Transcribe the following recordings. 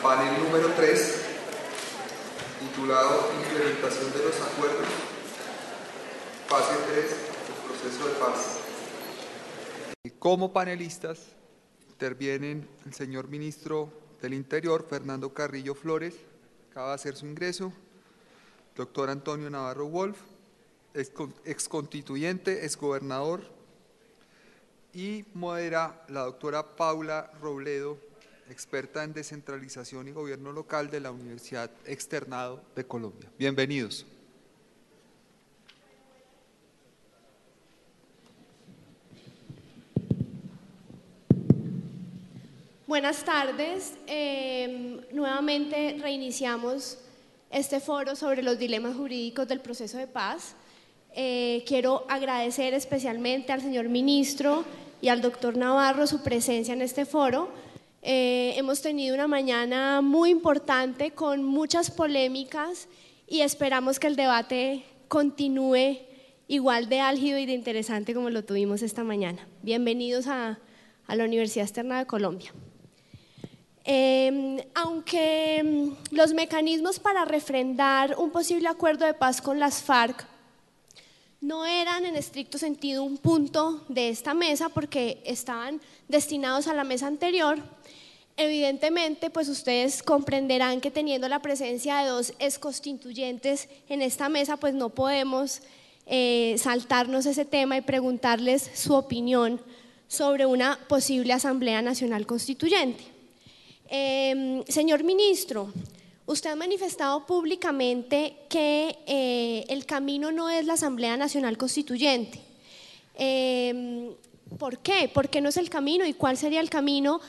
panel número 3, titulado Implementación de los acuerdos, fase 3 del proceso de paz. Como panelistas intervienen el señor Ministro del Interior, Fernando Carrillo Flores, acaba de hacer su ingreso, doctor Antonio Navarro Wolf, exconstituyente, exgobernador, y modera la doctora Paula Robledo, experta en descentralización y gobierno local de la Universidad Externado de Colombia. Bienvenidos. Buenas tardes. Nuevamente reiniciamos este foro sobre los dilemas jurídicos del proceso de paz. Quiero agradecer especialmente al señor ministro y al doctor Navarro su presencia en este foro. Hemos tenido una mañana muy importante con muchas polémicas y esperamos que el debate continúe igual de álgido y de interesante como lo tuvimos esta mañana. Bienvenidos a la Universidad Externado de Colombia. Aunque los mecanismos para refrendar un posible acuerdo de paz con las FARC no eran en estricto sentido un punto de esta mesa porque estaban destinados a la mesa anterior, evidentemente pues ustedes comprenderán que teniendo la presencia de dos exconstituyentes en esta mesa pues no podemos saltarnos ese tema y preguntarles su opinión sobre una posible Asamblea Nacional Constituyente. Señor ministro, usted ha manifestado públicamente que el camino no es la Asamblea Nacional Constituyente. ¿Por qué? ¿Por qué no es el camino? ¿Y cuál sería el camino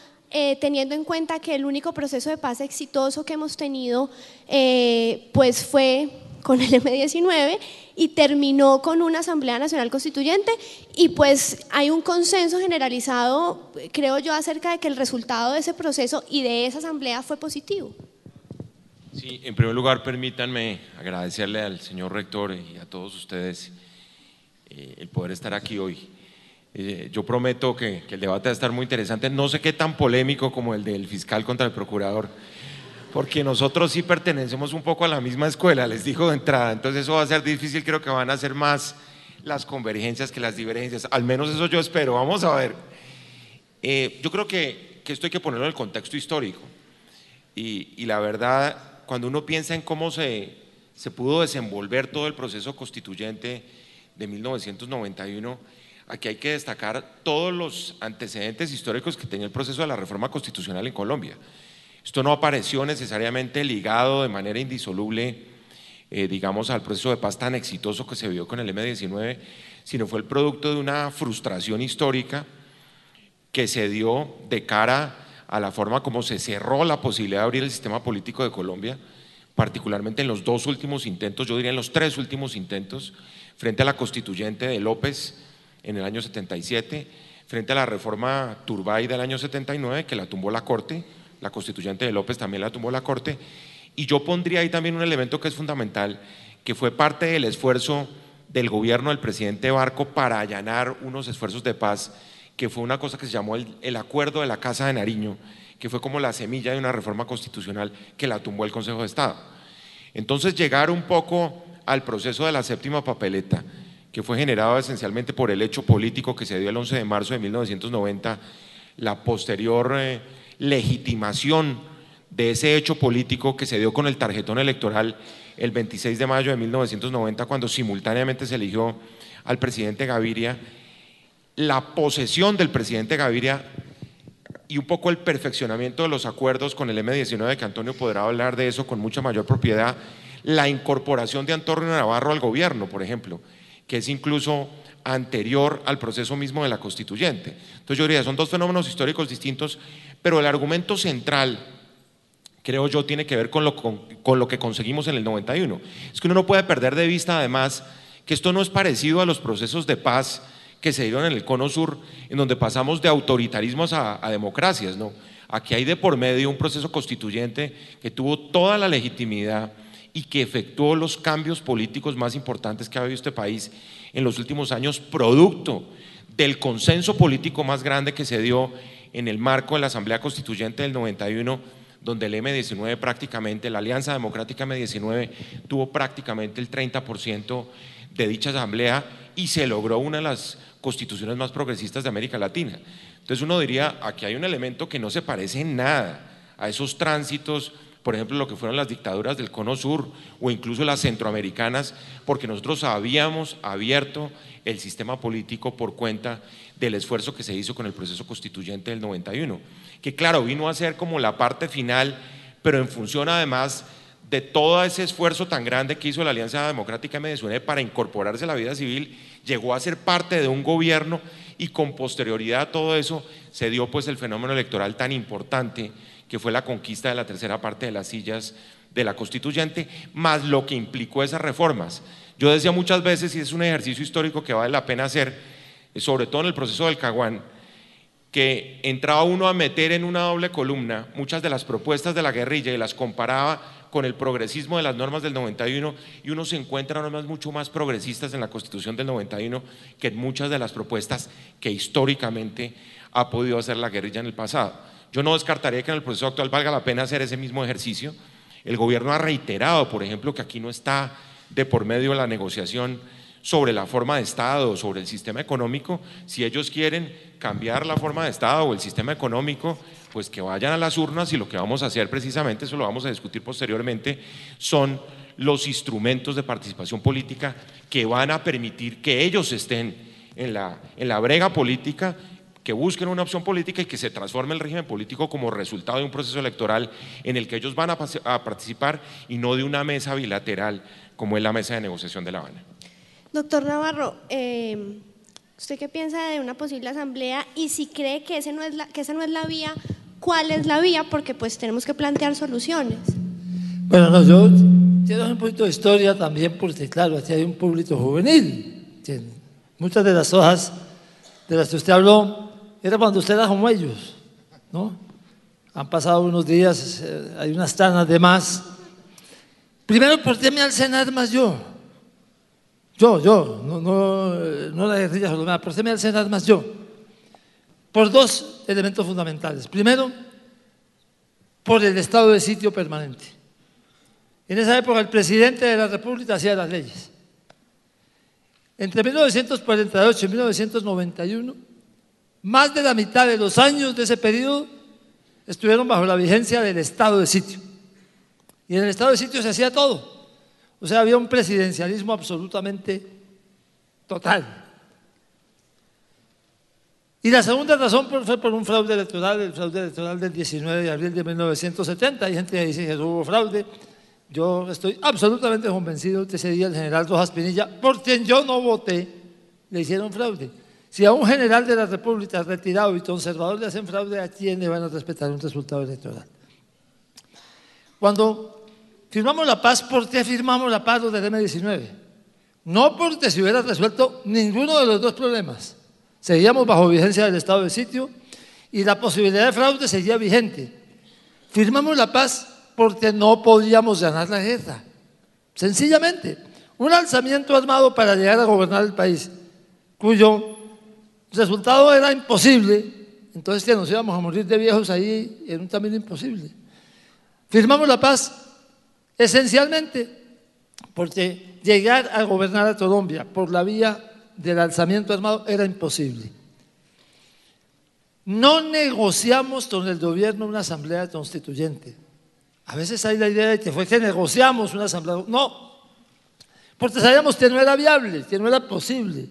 teniendo en cuenta que el único proceso de paz exitoso que hemos tenido pues fue con el M-19 y terminó con una Asamblea Nacional Constituyente y pues hay un consenso generalizado, creo yo, acerca de que el resultado de ese proceso y de esa asamblea fue positivo? Sí, en primer lugar permítanme agradecerle al señor rector y a todos ustedes el poder estar aquí hoy. Yo prometo que el debate va a estar muy interesante, no sé qué tan polémico como el del fiscal contra el procurador, porque nosotros sí pertenecemos un poco a la misma escuela, les digo de entrada, entonces eso va a ser difícil, creo que van a ser más las convergencias que las divergencias, al menos eso yo espero, vamos a ver. Yo creo que esto hay que ponerlo en el contexto histórico y la verdad, cuando uno piensa en cómo se pudo desenvolver todo el proceso constituyente de 1991, aquí hay que destacar todos los antecedentes históricos que tenía el proceso de la reforma constitucional en Colombia. Esto no apareció necesariamente ligado de manera indisoluble, digamos, al proceso de paz tan exitoso que se vio con el M-19, sino fue el producto de una frustración histórica que se dio de cara a la forma como se cerró la posibilidad de abrir el sistema político de Colombia, particularmente en los dos últimos intentos, yo diría en los tres últimos intentos, frente a la constituyente de López en el año 77, frente a la reforma Turbay del año 79, que la tumbó la Corte, la constituyente de López también la tumbó la Corte, y yo pondría ahí también un elemento que es fundamental, que fue parte del esfuerzo del gobierno del presidente Barco para allanar unos esfuerzos de paz, que fue una cosa que se llamó el Acuerdo de la Casa de Nariño, que fue como la semilla de una reforma constitucional que la tumbó el Consejo de Estado. Entonces llegar un poco al proceso de la séptima papeleta, que fue generado esencialmente por el hecho político que se dio el 11 de marzo de 1990, la posterior legitimación de ese hecho político que se dio con el tarjetón electoral el 26 de mayo de 1990, cuando simultáneamente se eligió al presidente Gaviria, la posesión del presidente Gaviria y un poco el perfeccionamiento de los acuerdos con el M-19, que Antonio podrá hablar de eso con mucha mayor propiedad, la incorporación de Antonio Navarro al gobierno, por ejemplo, que es incluso anterior al proceso mismo de la constituyente. Entonces yo diría, son dos fenómenos históricos distintos, pero el argumento central, creo yo, tiene que ver con lo que conseguimos en el 91. Es que uno no puede perder de vista, además, que esto no es parecido a los procesos de paz que se dieron en el Cono Sur, en donde pasamos de autoritarismos a democracias, ¿no? Aquí hay de por medio un proceso constituyente que tuvo toda la legitimidad y que efectuó los cambios políticos más importantes que ha habido este país en los últimos años, producto del consenso político más grande que se dio en el marco de la Asamblea Constituyente del 91, donde el M19 prácticamente, la Alianza Democrática M19 tuvo prácticamente el 30% de dicha asamblea y se logró una de las constituciones más progresistas de América Latina. Entonces uno diría, aquí hay un elemento que no se parece en nada a esos tránsitos, por ejemplo, lo que fueron las dictaduras del Cono Sur o incluso las centroamericanas, porque nosotros habíamos abierto el sistema político por cuenta del esfuerzo que se hizo con el proceso constituyente del 91, que claro, vino a ser como la parte final, pero en función además de todo ese esfuerzo tan grande que hizo la Alianza Democrática M19 para incorporarse a la vida civil, llegó a ser parte de un gobierno y con posterioridad a todo eso se dio pues el fenómeno electoral tan importante que fue la conquista de la tercera parte de las sillas de la constituyente, más lo que implicó esas reformas. Yo decía muchas veces, y es un ejercicio histórico que vale la pena hacer, sobre todo en el proceso del Caguán, que entraba uno a meter en una doble columna muchas de las propuestas de la guerrilla y las comparaba con el progresismo de las normas del 91 y uno se encuentra normas mucho más progresistas en la Constitución del 91 que en muchas de las propuestas que históricamente ha podido hacer la guerrilla en el pasado. Yo no descartaría que en el proceso actual valga la pena hacer ese mismo ejercicio. El gobierno ha reiterado, por ejemplo, que aquí no está de por medio la negociación sobre la forma de Estado, sobre el sistema económico. Si ellos quieren cambiar la forma de Estado o el sistema económico, pues que vayan a las urnas, y lo que vamos a hacer precisamente, eso lo vamos a discutir posteriormente, son los instrumentos de participación política que van a permitir que ellos estén en la brega política, que busquen una opción política y que se transforme el régimen político como resultado de un proceso electoral en el que ellos van a participar y no de una mesa bilateral como es la mesa de negociación de La Habana. Doctor Navarro, ¿usted qué piensa de una posible asamblea? Y si cree que esa no es la vía, ¿cuál es la vía? Porque pues tenemos que plantear soluciones. Bueno, no, yo quiero un poquito de historia también, porque claro, aquí hay un público juvenil. Muchas de las hojas de las que usted habló era cuando usted era como ellos, ¿no? Han pasado unos días, hay unas tanas de más. Primero, ¿por qué me alcé en armas yo? No la guerrilla colombiana, ¿por qué me alcé en armas yo? Por dos elementos fundamentales. Primero, por el estado de sitio permanente. En esa época el presidente de la República hacía las leyes. Entre 1948 y 1991, más de la mitad de los años de ese periodo estuvieron bajo la vigencia del estado de sitio. Y en el estado de sitio se hacía todo. O sea, había un presidencialismo absolutamente total. Y la segunda razón fue por un fraude electoral, el fraude electoral del 19 de abril de 1970. Hay gente que dice que hubo fraude. Yo estoy absolutamente convencido que ese día el general Rojas Pinilla, por quien yo no voté, le hicieron fraude. Si a un general de la República retirado y conservador le hacen fraude, ¿a quién le van a respetar un resultado electoral? Cuando firmamos la paz, ¿por qué firmamos la paz los del M19? No porque se hubiera resuelto ninguno de los dos problemas. Seguíamos bajo vigencia del estado de sitio y la posibilidad de fraude seguía vigente. Firmamos la paz porque no podíamos ganar la guerra. Sencillamente, un alzamiento armado para llegar a gobernar el país, cuyo resultado era imposible, entonces que nos íbamos a morir de viejos ahí, era un camino imposible. Firmamos la paz esencialmente porque llegar a gobernar a Colombia por la vía del alzamiento armado era imposible. No negociamos con el gobierno una asamblea constituyente. A veces hay la idea de que fue que negociamos una asamblea. No, porque sabíamos que no era viable, que no era posible.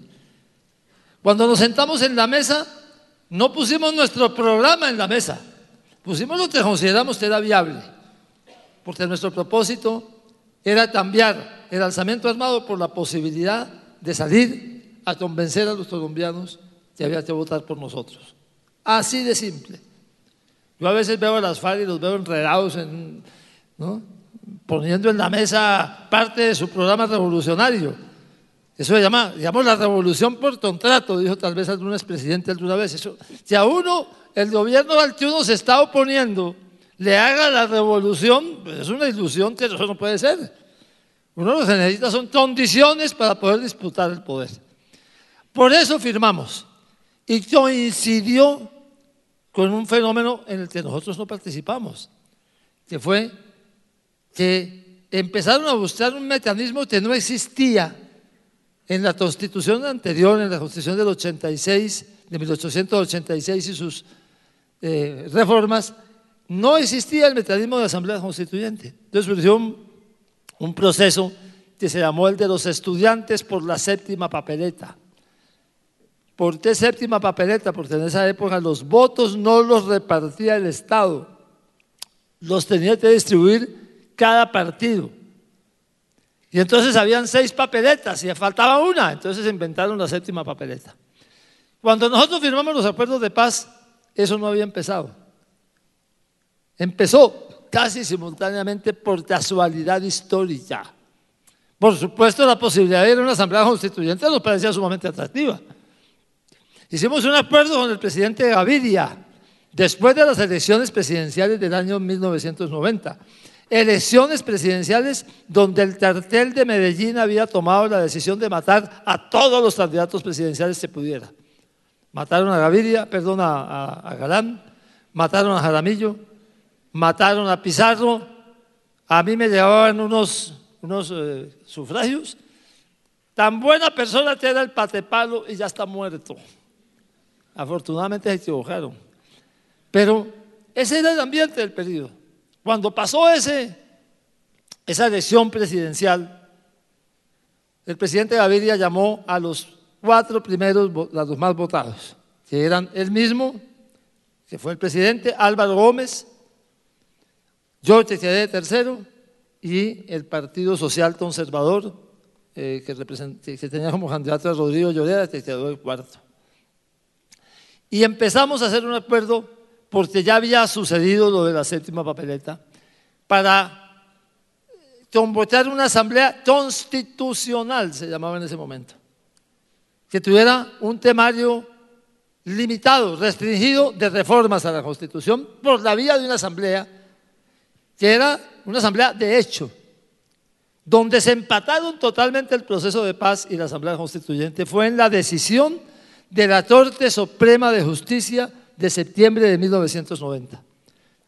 Cuando nos sentamos en la mesa, no pusimos nuestro programa en la mesa, pusimos lo que consideramos que era viable, porque nuestro propósito era cambiar el alzamiento armado por la posibilidad de salir a convencer a los colombianos que había que votar por nosotros. Así de simple. Yo a veces veo a las FARC y los veo enredados, ¿no?, poniendo en la mesa parte de su programa revolucionario. Eso se llama, digamos, la revolución por contrato, dijo tal vez algún expresidente alguna vez. Eso, si a uno, el gobierno al que uno se está oponiendo, le haga la revolución, pues es una ilusión que eso no puede ser. Uno lo que necesita son condiciones para poder disputar el poder. Por eso firmamos, y coincidió con un fenómeno en el que nosotros no participamos. que fue que empezaron a buscar un mecanismo que no existía en la Constitución anterior, en la Constitución del 86, de 1886 y sus reformas. No existía el mecanismo de asamblea constituyente. Entonces surgió un proceso que se llamó el de los estudiantes por la séptima papeleta. ¿Por qué séptima papeleta? Porque en esa época los votos no los repartía el Estado, los tenía que distribuir cada partido. Y entonces habían 6 papeletas y faltaba una, entonces inventaron la séptima papeleta. Cuando nosotros firmamos los acuerdos de paz, eso no había empezado. Empezó casi simultáneamente por casualidad histórica. Por supuesto, la posibilidad de ir a una asamblea constituyente nos parecía sumamente atractiva. Hicimos un acuerdo con el presidente Gaviria después de las elecciones presidenciales del año 1990. Elecciones presidenciales donde el cartel de Medellín había tomado la decisión de matar a todos los candidatos presidenciales que pudiera. Mataron a Gaviria, perdón, a Galán, mataron a Jaramillo, mataron a Pizarro. A mí me llevaban unos sufragios. Tan buena persona que era el Patepalo y ya está muerto. Afortunadamente se equivocaron. Pero ese era el ambiente del periodo. Cuando pasó esa elección presidencial, el presidente Gaviria llamó a los 4 primeros, a los más votados, que eran él mismo, que fue el presidente, Álvaro Gómez, yo que quedé tercero, y el Partido Social Conservador, que tenía como candidato a Rodrigo Lloreda, que quedó el cuarto. Y empezamos a hacer un acuerdo porque ya había sucedido lo de la séptima papeleta, para convocar una asamblea constitucional, se llamaba en ese momento, que tuviera un temario limitado, restringido de reformas a la Constitución por la vía de una asamblea, que era una asamblea de hecho, donde se empataron totalmente el proceso de paz y la asamblea constituyente. Fue en la decisión de la Corte Suprema de Justicia de septiembre de 1990.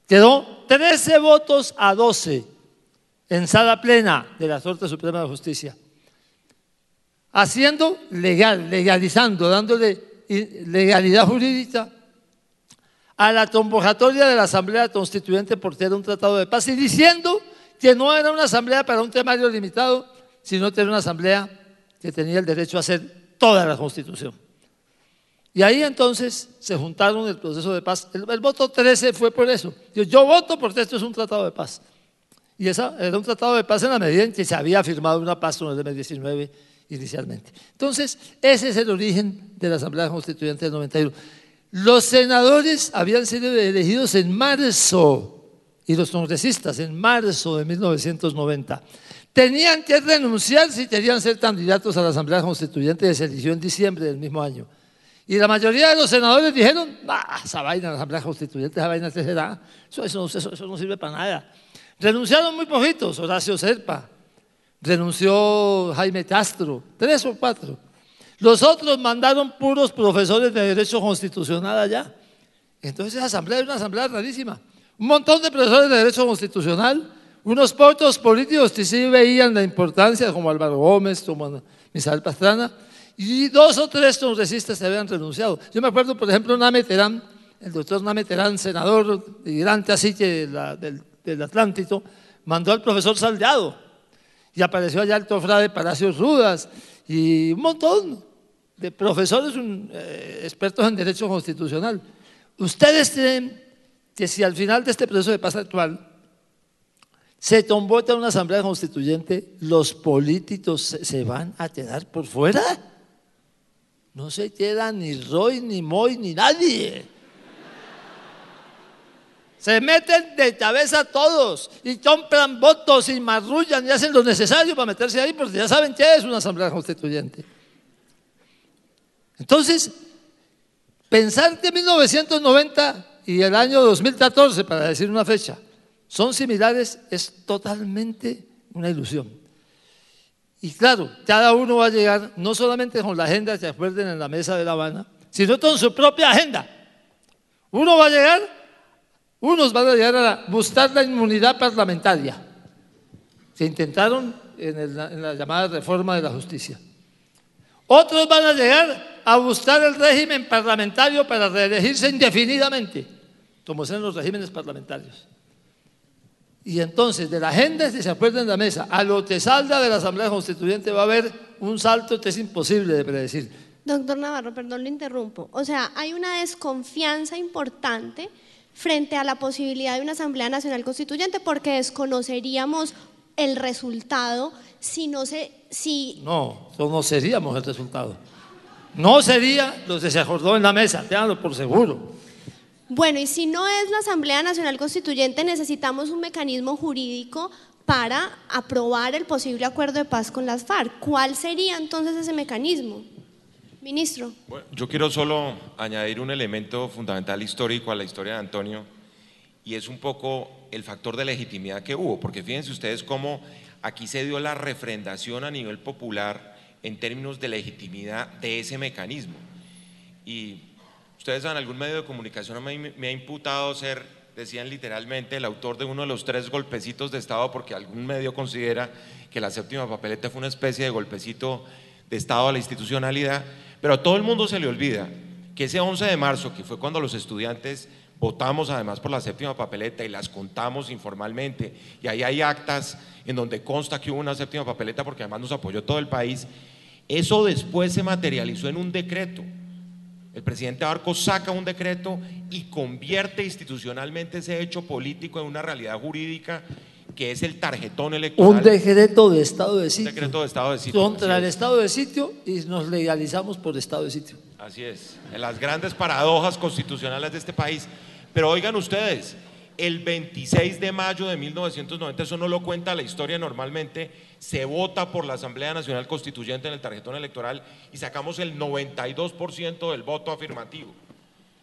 Quedó 13 votos a 12 en sala plena de la Corte Suprema de Justicia, haciendo legalizando, dándole legalidad jurídica a la convocatoria de la Asamblea Constituyente porque era un tratado de paz y diciendo que no era una asamblea para un temario limitado, sino que era una asamblea que tenía el derecho a hacer toda la Constitución. Y ahí entonces se juntaron el proceso de paz. El voto 13 fue por eso. Yo voto porque esto es un tratado de paz. Y esa era un tratado de paz en la medida en que se había firmado una paz con el M-19 inicialmente. Entonces, ese es el origen de la Asamblea Constituyente del 91. Los senadores habían sido elegidos en marzo y los congresistas en marzo de 1990. Tenían que renunciar si querían ser candidatos a la Asamblea Constituyente que se eligió en diciembre del mismo año. Y la mayoría de los senadores dijeron, esa vaina, la Asamblea Constituyente, esa vaina que se da, eso no sirve para nada. Renunciaron muy poquitos, Horacio Serpa, renunció Jaime Castro, 3 o 4. Los otros mandaron puros profesores de Derecho Constitucional allá. Entonces esa asamblea es una asamblea rarísima. Un montón de profesores de Derecho Constitucional, unos pocos políticos que sí veían la importancia, como Álvaro Gómez, como Misael Pastrana, y 2 o 3 congresistas se habían renunciado. Yo me acuerdo, por ejemplo, Name Terán, el doctor Name Terán, senador migrante así que del Atlántico, mandó al profesor Salgado y apareció allá el cofrade Palacios Rudas y un montón de profesores expertos en derecho constitucional. ¿Ustedes creen que si al final de este proceso de paz actual se convoca una asamblea constituyente, los políticos se van a quedar por fuera? No se queda ni Roy, ni Moy, ni nadie. Se meten de cabeza todos y compran votos y marrullan y hacen lo necesario para meterse ahí porque ya saben qué es una asamblea constituyente. Entonces, pensar que 1990 y el año 2014, para decir una fecha, son similares es totalmente una ilusión. Y claro, cada uno va a llegar no solamente con la agenda que acuerden en la mesa de La Habana, sino con su propia agenda. Uno va a llegar Unos van a llegar a buscar la inmunidad parlamentaria, que intentaron en la llamada reforma de la justicia. Otros van a llegar a buscar el régimen parlamentario para reelegirse indefinidamente, como son los regímenes parlamentarios. Y entonces, de la agenda que se acuerda en la mesa a lo que salga de la Asamblea Constituyente va a haber un salto que es imposible de predecir. Doctor Navarro, perdón, le interrumpo. O sea, hay una desconfianza importante frente a la posibilidad de una Asamblea Nacional Constituyente porque desconoceríamos el resultado si no se… No, conoceríamos el resultado. No sería lo que se acordó en la mesa, ténganlo por seguro. Bueno, y si no es la Asamblea Nacional Constituyente, necesitamos un mecanismo jurídico para aprobar el posible acuerdo de paz con las FARC. ¿Cuál sería entonces ese mecanismo? Ministro. Bueno, yo quiero solo añadir un elemento fundamental histórico a la historia de Antonio, y es un poco el factor de legitimidad que hubo, porque fíjense ustedes cómo aquí se dio la refrendación a nivel popular en términos de legitimidad de ese mecanismo. Y ustedes en algún medio de comunicación me ha imputado ser, decían literalmente, el autor de uno de los 3 golpecitos de Estado, porque algún medio considera que la séptima papeleta fue una especie de golpecito de Estado a la institucionalidad, pero a todo el mundo se le olvida que ese 11 de marzo, que fue cuando los estudiantes votamos además por la séptima papeleta y las contamos informalmente, y ahí hay actas en donde consta que hubo una séptima papeleta porque además nos apoyó todo el país, eso después se materializó en un decreto. El presidente Barco saca un decreto y convierte institucionalmente ese hecho político en una realidad jurídica que es el tarjetón electoral. Un decreto de estado de sitio. Un decreto de estado de sitio. Contra el estado de sitio y nos legalizamos por estado de sitio. Así es, en las grandes paradojas constitucionales de este país. Pero oigan ustedes, el 26 de mayo de 1990, eso no lo cuenta la historia normalmente, se vota por la Asamblea Nacional Constituyente en el tarjetón electoral y sacamos el 92% del voto afirmativo.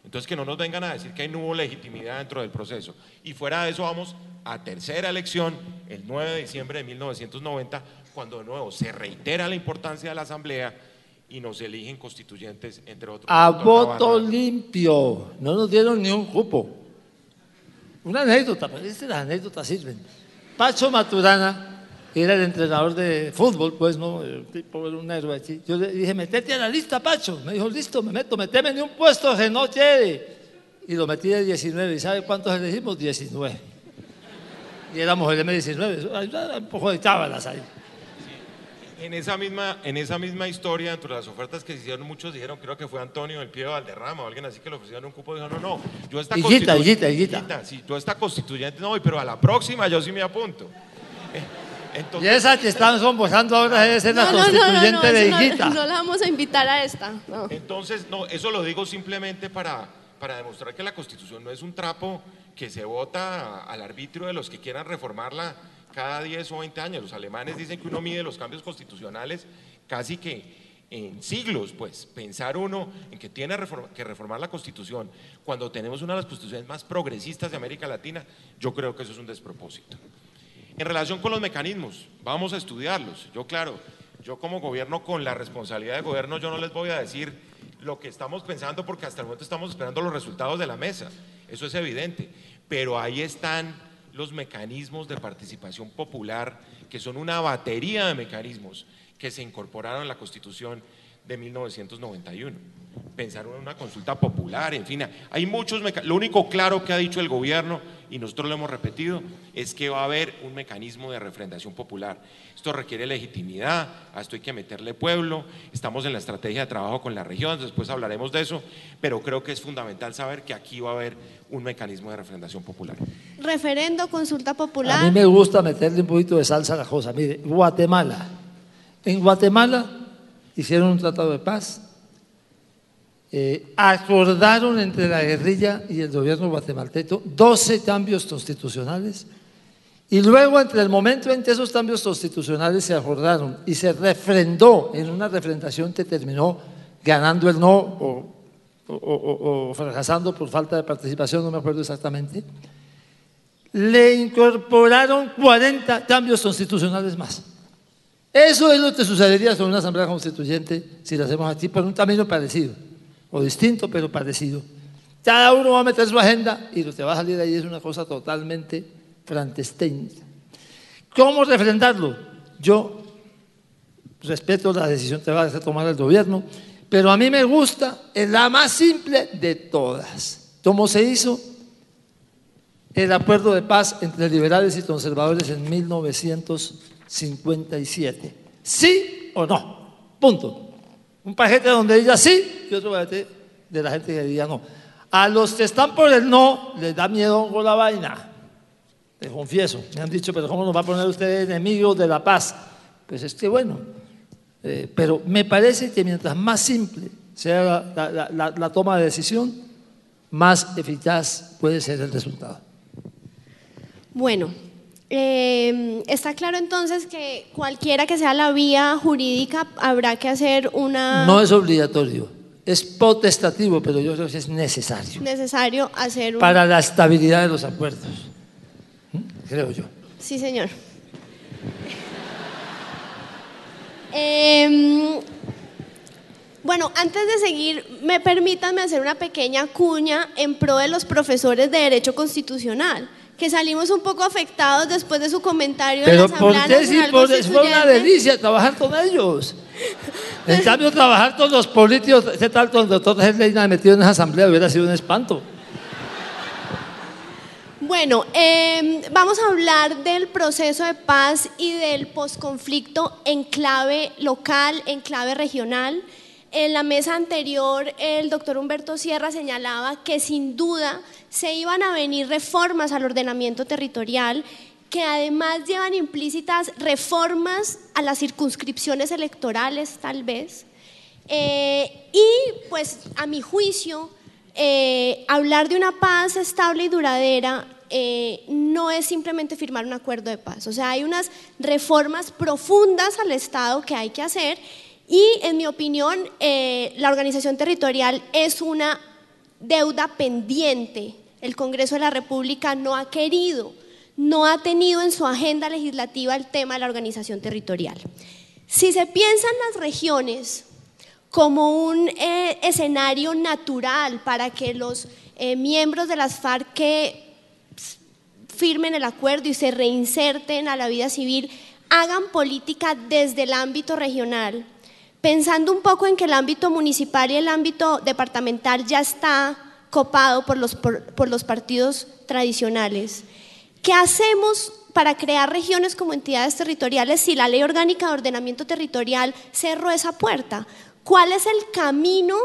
Entonces que no nos vengan a decir que no hubo legitimidad dentro del proceso. Y fuera de eso vamos a tercera elección, el 9 de diciembre de 1990, cuando de nuevo se reitera la importancia de la Asamblea y nos eligen constituyentes, entre otros. A voto limpio, no nos dieron ni un cupo. Una anécdota, pero las anécdotas sirven. Pacho Maturana era el entrenador de fútbol, pues no, el tipo era un héroe aquí. Yo le dije, metete a la lista, Pacho. Me dijo, listo, me meto, meteme en un puesto que no quiere. Y lo metí de 19. ¿Y sabe cuántos elegimos? 19. Y éramos el M19, un poco de chábalas ahí. En esa misma historia, entre las ofertas que se hicieron, muchos dijeron, creo que fue Antonio del Pie de Valderrama o alguien así que le ofrecieron un cupo, dijo, no, yo esta Higuita. Sí, yo esta constituyente no voy, pero a la próxima yo sí me apunto. Entonces, y esa que están convocando ahora debe ser la constituyente de Higuita. No la vamos a invitar a esta. No. Entonces, no, eso lo digo simplemente para demostrar que la Constitución no es un trapo que se vota al arbitrio de los que quieran reformarla cada 10 o 20 años. Los alemanes dicen que uno mide los cambios constitucionales casi que en siglos, pues pensar uno en que tiene que reformar la Constitución cuando tenemos una de las constituciones más progresistas de América Latina, yo creo que eso es un despropósito. En relación con los mecanismos, vamos a estudiarlos. Yo como gobierno, con la responsabilidad de gobierno, yo no les voy a decir lo que estamos pensando porque hasta el momento estamos esperando los resultados de la mesa, eso es evidente, pero ahí están los mecanismos de participación popular, que son una batería de mecanismos que se incorporaron en la Constitución de 1991. Pensaron en una consulta popular, en fin, hay muchos mecanismos. Lo único claro que ha dicho el gobierno, y nosotros lo hemos repetido, es que va a haber un mecanismo de refrendación popular. Esto requiere legitimidad, a esto hay que meterle pueblo, estamos en la estrategia de trabajo con la región, después hablaremos de eso, pero creo que es fundamental saber que aquí va a haber un mecanismo de refrendación popular. Referendo, consulta popular. A mí me gusta meterle un poquito de salsa a la cosa. Mire, Guatemala. En Guatemala hicieron un tratado de paz, acordaron entre la guerrilla y el gobierno guatemalteco 12 cambios constitucionales, y luego entre el momento en que esos cambios constitucionales se acordaron y se refrendó en una refrendación que terminó ganando el no o fracasando por falta de participación, no me acuerdo exactamente, le incorporaron 40 cambios constitucionales más. Eso es lo que sucedería con una asamblea constituyente si la hacemos aquí por un camino parecido, o distinto pero parecido. Cada uno va a meter su agenda y lo que va a salir ahí es una cosa totalmente frankenstein. ¿Cómo refrendarlo? Yo respeto la decisión que va a tomar el gobierno, pero a mí me gusta, es la más simple de todas. ¿Cómo se hizo el acuerdo de paz entre liberales y conservadores en 1957? ¿Sí o no? Punto. Un paquete donde diga sí y otro paquete de la gente que diga no. A los que están por el no les da miedo con la vaina. Les confieso, me han dicho, pero ¿cómo nos va a poner usted enemigos de la paz? Pues es que bueno, pero me parece que mientras más simple sea la toma de decisión, más eficaz puede ser el resultado. Bueno, está claro entonces que cualquiera que sea la vía jurídica habrá que hacer una… No es obligatorio, es potestativo, pero yo creo que es necesario. Necesario hacer para la estabilidad de los acuerdos, creo yo. Sí, señor. Bueno, antes de seguir, permítanme hacer una pequeña cuña en pro de los profesores de Derecho Constitucional, que salimos un poco afectados después de su comentario en la Asamblea Nacional Constituyente. Fue una delicia trabajar con ellos. En cambio, trabajar con los políticos, ¿qué tal con el doctor Reina metido en esa asamblea? Hubiera sido un espanto. Bueno, vamos a hablar del proceso de paz y del posconflicto en clave local, en clave regional. En la mesa anterior, el doctor Humberto Sierra señalaba que sin duda se iban a venir reformas al ordenamiento territorial que además llevan implícitas reformas a las circunscripciones electorales, tal vez. Y pues a mi juicio, hablar de una paz estable y duradera no es simplemente firmar un acuerdo de paz. O sea, hay unas reformas profundas al Estado que hay que hacer y, en mi opinión, la organización territorial es una deuda pendiente. El Congreso de la República no ha querido, no ha tenido en su agenda legislativa el tema de la organización territorial. Si se piensa en las regiones como un escenario natural para que los miembros de las FARC que firmen el acuerdo y se reinserten a la vida civil hagan política desde el ámbito regional, pensando un poco en que el ámbito municipal y el ámbito departamental ya está copado por los partidos tradicionales. ¿Qué hacemos para crear regiones como entidades territoriales si la Ley Orgánica de Ordenamiento Territorial cerró esa puerta? ¿Cuál es el camino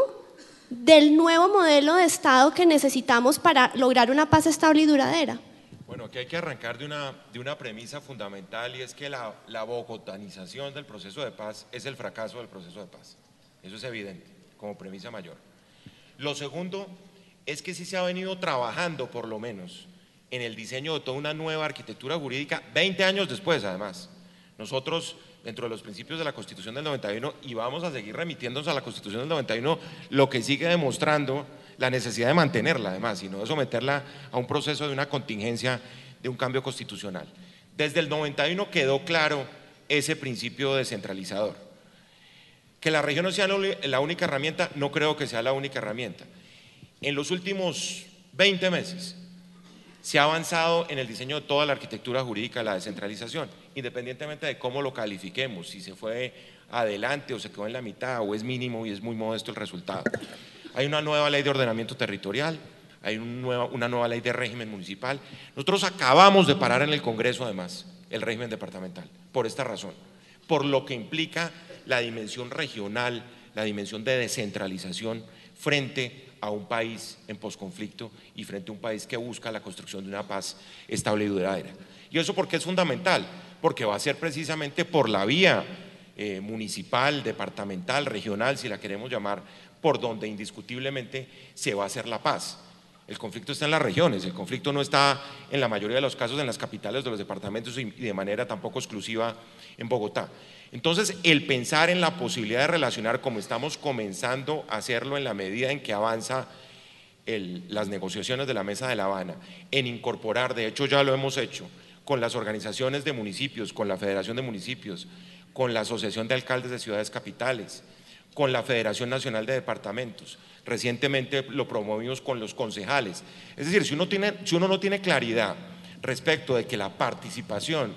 del nuevo modelo de Estado que necesitamos para lograr una paz estable y duradera? Bueno, aquí hay que arrancar de una premisa fundamental, y es que la bogotanización del proceso de paz es el fracaso del proceso de paz. Eso es evidente, como premisa mayor. Lo segundo es que sí se ha venido trabajando, por lo menos, en el diseño de toda una nueva arquitectura jurídica, 20 años después, además. Nosotros, dentro de los principios de la Constitución del 91, y vamos a seguir remitiéndonos a la Constitución del 91, lo que sigue demostrando la necesidad de mantenerla, además, y no de someterla a un proceso de una contingencia de un cambio constitucional. Desde el 91 quedó claro ese principio descentralizador. Que la región no sea la única herramienta, no creo que sea la única herramienta. En los últimos 20 meses se ha avanzado en el diseño de toda la arquitectura jurídica de la descentralización, independientemente de cómo lo califiquemos, si se fue adelante o se quedó en la mitad o es mínimo y es muy modesto el resultado. Hay una nueva ley de ordenamiento territorial, hay una nueva ley de régimen municipal. Nosotros acabamos de parar en el Congreso, además, el régimen departamental, por esta razón, por lo que implica la dimensión regional, la dimensión de descentralización frente a un país en posconflicto y frente a un país que busca la construcción de una paz estable y duradera. ¿Y eso por qué es fundamental? Porque va a ser precisamente por la vía municipal, departamental, regional, si la queremos llamar, por donde indiscutiblemente se va a hacer la paz. El conflicto está en las regiones, el conflicto no está en la mayoría de los casos en las capitales de los departamentos y de manera tampoco exclusiva en Bogotá. Entonces, el pensar en la posibilidad de relacionar, como estamos comenzando a hacerlo en la medida en que avanza las negociaciones de la Mesa de La Habana, en incorporar, de hecho ya lo hemos hecho, con las organizaciones de municipios, con la Federación de Municipios, con la Asociación de Alcaldes de Ciudades Capitales, con la Federación Nacional de Departamentos. Recientemente lo promovimos con los concejales. Es decir, si uno no tiene claridad respecto de que la participación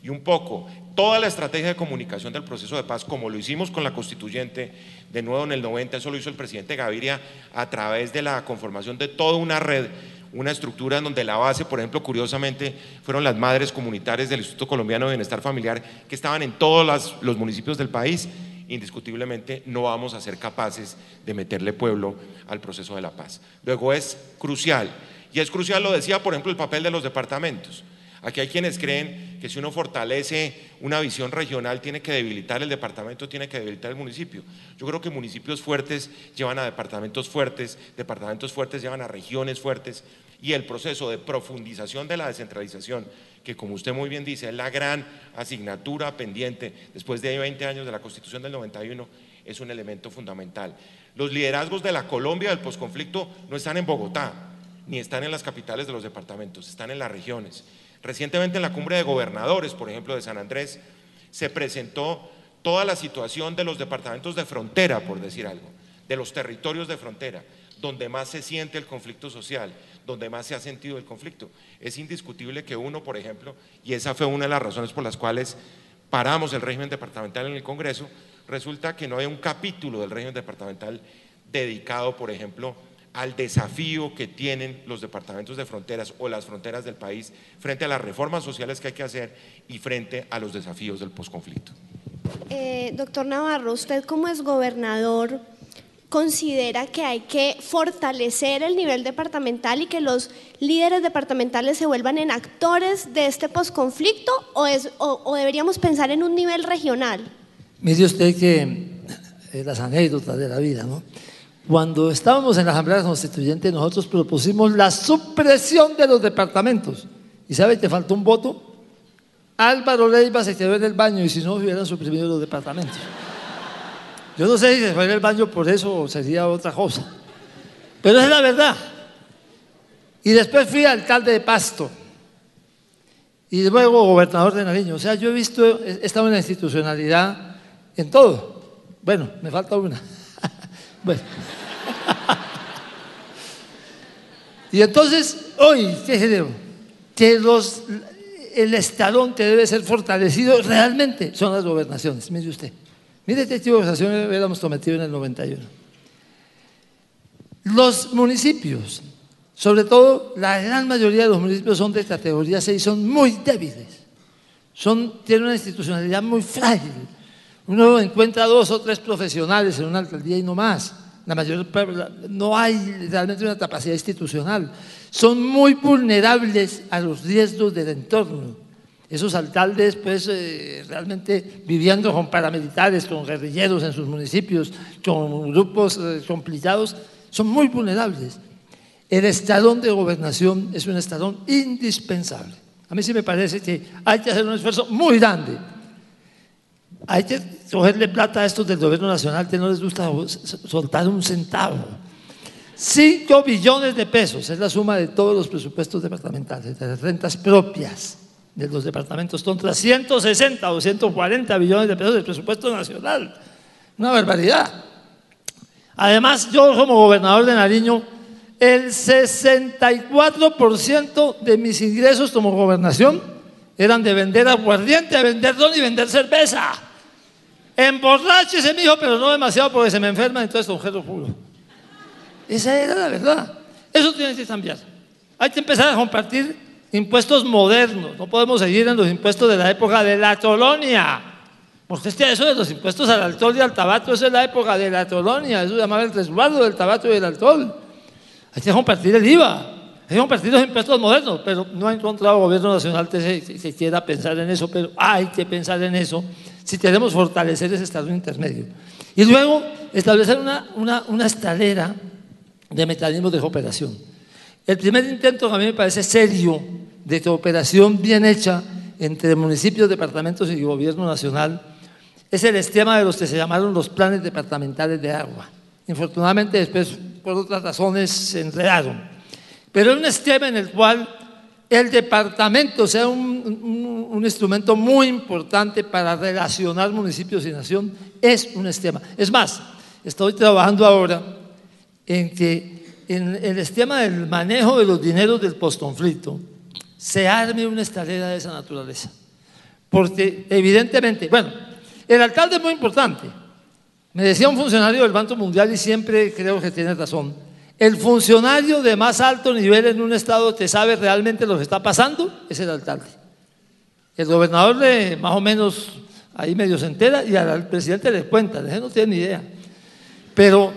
y un poco toda la estrategia de comunicación del proceso de paz, como lo hicimos con la constituyente, de nuevo en el 90, eso lo hizo el presidente Gaviria a través de la conformación de toda una red, una estructura en donde la base, por ejemplo, curiosamente, fueron las madres comunitarias del Instituto Colombiano de Bienestar Familiar, que estaban en todos los municipios del país. Indiscutiblemente no vamos a ser capaces de meterle pueblo al proceso de la paz. Luego es crucial, y es crucial, lo decía, por ejemplo, el papel de los departamentos. Aquí hay quienes creen que si uno fortalece una visión regional tiene que debilitar el departamento, tiene que debilitar el municipio. Yo creo que municipios fuertes llevan a departamentos fuertes llevan a regiones fuertes, y el proceso de profundización de la descentralización, que como usted muy bien dice, es la gran asignatura pendiente después de 20 años de la Constitución del 91, es un elemento fundamental. Los liderazgos de la Colombia del posconflicto no están en Bogotá, ni están en las capitales de los departamentos, están en las regiones. Recientemente en la cumbre de gobernadores, por ejemplo, de San Andrés, se presentó toda la situación de los departamentos de frontera, por decir algo, de los territorios de frontera, donde más se siente el conflicto social, donde más se ha sentido el conflicto. Es indiscutible que uno, por ejemplo, y esa fue una de las razones por las cuales paramos el régimen departamental en el Congreso, resulta que no hay un capítulo del régimen departamental dedicado, por ejemplo, al desafío que tienen los departamentos de fronteras o las fronteras del país frente a las reformas sociales que hay que hacer y frente a los desafíos del posconflicto. Doctor Navarro, usted como exgobernador considera que hay que fortalecer el nivel departamental y que los líderes departamentales se vuelvan en actores de este posconflicto, o deberíamos pensar en un nivel regional? Mire usted que las anécdotas de la vida, ¿no? Cuando estábamos en la Asamblea Constituyente, nosotros propusimos la supresión de los departamentos. ¿Y sabe que faltó un voto? Álvaro Leiva se quedó en el baño, y si no, hubieran suprimido los departamentos. Yo no sé si se fue en el baño por eso o sería otra cosa, pero es la verdad. Y después fui alcalde de Pasto y luego gobernador de Nariño. O sea, he estado en la institucionalidad en todo. Bueno, me falta una. Bueno. Y entonces, hoy, ¿qué creo? Que el estalón que debe ser fortalecido realmente son las gobernaciones. Mire usted, mire qué tipo de gobernación hubiéramos cometido en el 91. Los municipios, sobre todo la gran mayoría de los municipios, son de categoría 6, son muy débiles, tienen una institucionalidad muy frágil. Uno encuentra 2 o 3 profesionales en una alcaldía y no más. No hay realmente una capacidad institucional. Son muy vulnerables a los riesgos del entorno. Esos alcaldes, pues, realmente viviendo con paramilitares, con guerrilleros en sus municipios, con grupos complicados, son muy vulnerables. El estalón de gobernación es un estalón indispensable. A mí sí me parece que hay que hacer un esfuerzo muy grande. Hay que cogerle plata a estos del gobierno nacional que no les gusta soltar un centavo. 5 billones de pesos es la suma de todos los presupuestos departamentales, de las rentas propias de los departamentos, contra 160 o 140 billones de pesos del presupuesto nacional. Una barbaridad. Además, yo como gobernador de Nariño, el 64% de mis ingresos como gobernación eran de vender aguardiente, de vender ron y vender cerveza. Emborráchese, mijo, pero no demasiado porque se me enferma, entonces congelo puro. Esa era la verdad. Eso tiene que cambiar. Hay que empezar a compartir impuestos modernos. No podemos seguir en los impuestos de la época de la colonia. Porque es que eso de los impuestos al alcohol y al tabaco, eso es la época de la colonia. Eso se llamaba el resguardo del tabaco y del alcohol. Hay que compartir el IVA. Hay que compartir los impuestos modernos, pero no he encontrado gobierno nacional que se quiera pensar en eso, pero hay que pensar en eso si queremos fortalecer ese estado intermedio. Y luego establecer una escalera de mecanismos de cooperación. El primer intento que a mí me parece serio de cooperación bien hecha entre municipios, departamentos y gobierno nacional es el esquema de los que se llamaron los planes departamentales de agua. Infortunadamente después, por otras razones, se enredaron. Pero es un esquema en el cual el departamento sea un instrumento muy importante para relacionar municipios y nación. Es un esquema. Es más, estoy trabajando ahora en que en el esquema del manejo de los dineros del posconflicto se arme una escalera de esa naturaleza. Porque evidentemente, bueno, el alcalde es muy importante. Me decía un funcionario del Banco Mundial y siempre creo que tiene razón. El funcionario de más alto nivel en un estado que sabe realmente lo que está pasando es el alcalde. El gobernador más o menos ahí medio se entera y al presidente le cuenta, él no tiene ni idea. Pero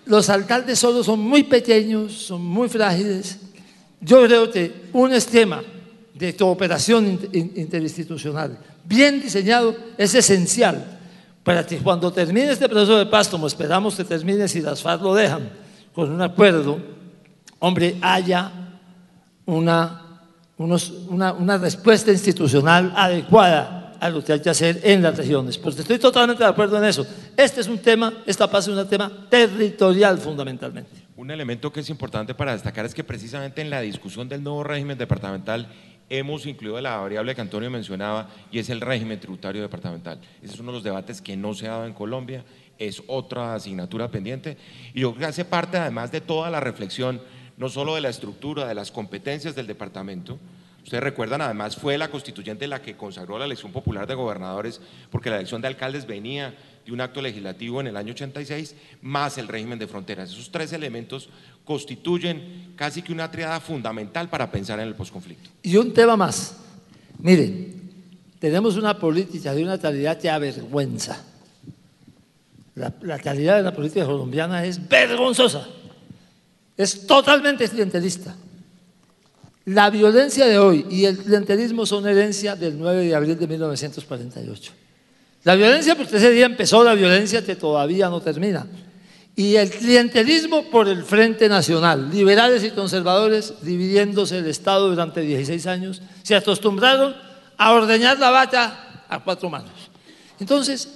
los alcaldes solo son muy pequeños, son muy frágiles. Yo creo que un esquema de cooperación interinstitucional bien diseñado es esencial para que cuando termine este proceso de paz, como esperamos que termine si las FARC lo dejan, con un acuerdo, hombre, haya una respuesta institucional adecuada a lo que hay que hacer en las regiones, porque estoy totalmente de acuerdo en eso. Este es un tema, esta paz es un tema territorial fundamentalmente. Un elemento que es importante para destacar es que precisamente en la discusión del nuevo régimen departamental hemos incluido la variable que Antonio mencionaba y es el régimen tributario departamental. Ese es uno de los debates que no se ha dado en Colombia, es otra asignatura pendiente y yo creo que hace parte además de toda la reflexión, no solo de la estructura, de las competencias del departamento. Ustedes recuerdan, además fue la constituyente la que consagró la elección popular de gobernadores porque la elección de alcaldes venía de un acto legislativo en el año 86 más el régimen de fronteras. Esos tres elementos constituyen casi que una triada fundamental para pensar en el posconflicto. Y un tema más, miren, tenemos una política de una calidad que avergüenza. La calidad de la política colombiana es vergonzosa, es totalmente clientelista. La violencia de hoy y el clientelismo son herencia del 9 de abril de 1948. La violencia, porque ese día empezó la violencia que todavía no termina. Y el clientelismo por el Frente Nacional, liberales y conservadores, dividiéndose el Estado durante 16 años, se acostumbraron a ordeñar la vaca a cuatro manos. Entonces,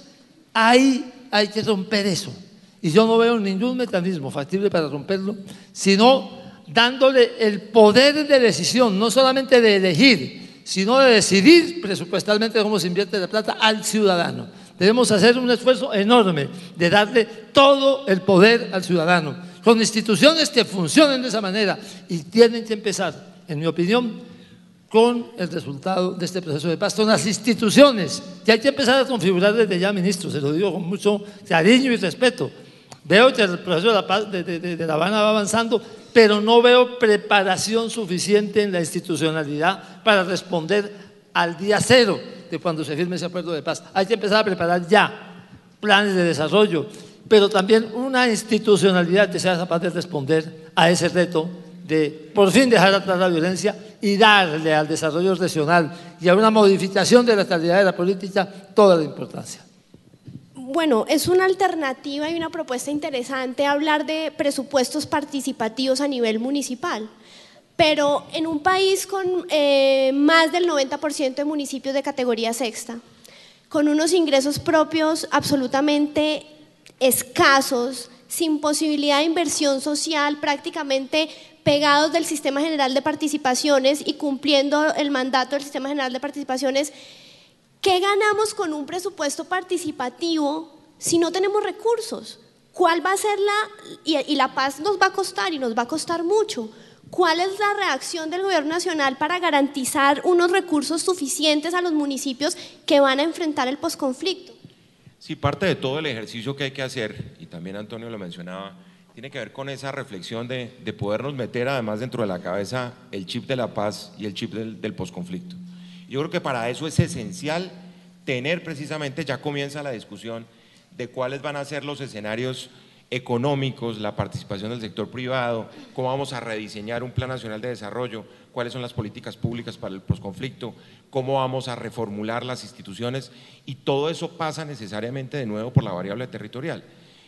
ahí hay que romper eso. Y yo no veo ningún mecanismo factible para romperlo, sino dándole el poder de decisión, no solamente de elegir, sino de decidir presupuestalmente cómo se invierte la plata al ciudadano. Debemos hacer un esfuerzo enorme de darle todo el poder al ciudadano, con instituciones que funcionen de esa manera y tienen que empezar, en mi opinión, con el resultado de este proceso de paz, con las instituciones que hay que empezar a configurar desde ya, ministro, se lo digo con mucho cariño y respeto. Veo que el proceso de la paz de La Habana va avanzando, pero no veo preparación suficiente en la institucionalidad para responder al día cero de cuando se firme ese acuerdo de paz. Hay que empezar a preparar ya planes de desarrollo, pero también una institucionalidad que sea capaz de responder a ese reto de por fin dejar atrás la violencia y darle al desarrollo regional y a una modificación de la calidad de la política toda la importancia. Bueno, es una alternativa y una propuesta interesante hablar de presupuestos participativos a nivel municipal, pero en un país con más del 90% de municipios de categoría sexta, con unos ingresos propios absolutamente escasos, sin posibilidad de inversión social, prácticamente pegados del Sistema General de Participaciones y cumpliendo el mandato del Sistema General de Participaciones, ¿qué ganamos con un presupuesto participativo si no tenemos recursos? ¿Cuál va a ser y la paz nos va a costar y nos va a costar mucho? ¿Cuál es la reacción del gobierno nacional para garantizar unos recursos suficientes a los municipios que van a enfrentar el posconflicto? Sí, parte de todo el ejercicio que hay que hacer, y también Antonio lo mencionaba, tiene que ver con esa reflexión de podernos meter además dentro de la cabeza el chip de la paz y el chip del posconflicto. Yo creo que para eso es esencial tener precisamente, ya comienza la discusión de cuáles van a ser los escenarios económicos, la participación del sector privado, cómo vamos a rediseñar un plan nacional de desarrollo, cuáles son las políticas públicas para el posconflicto, cómo vamos a reformular las instituciones y todo eso pasa necesariamente de nuevo por la variable territorial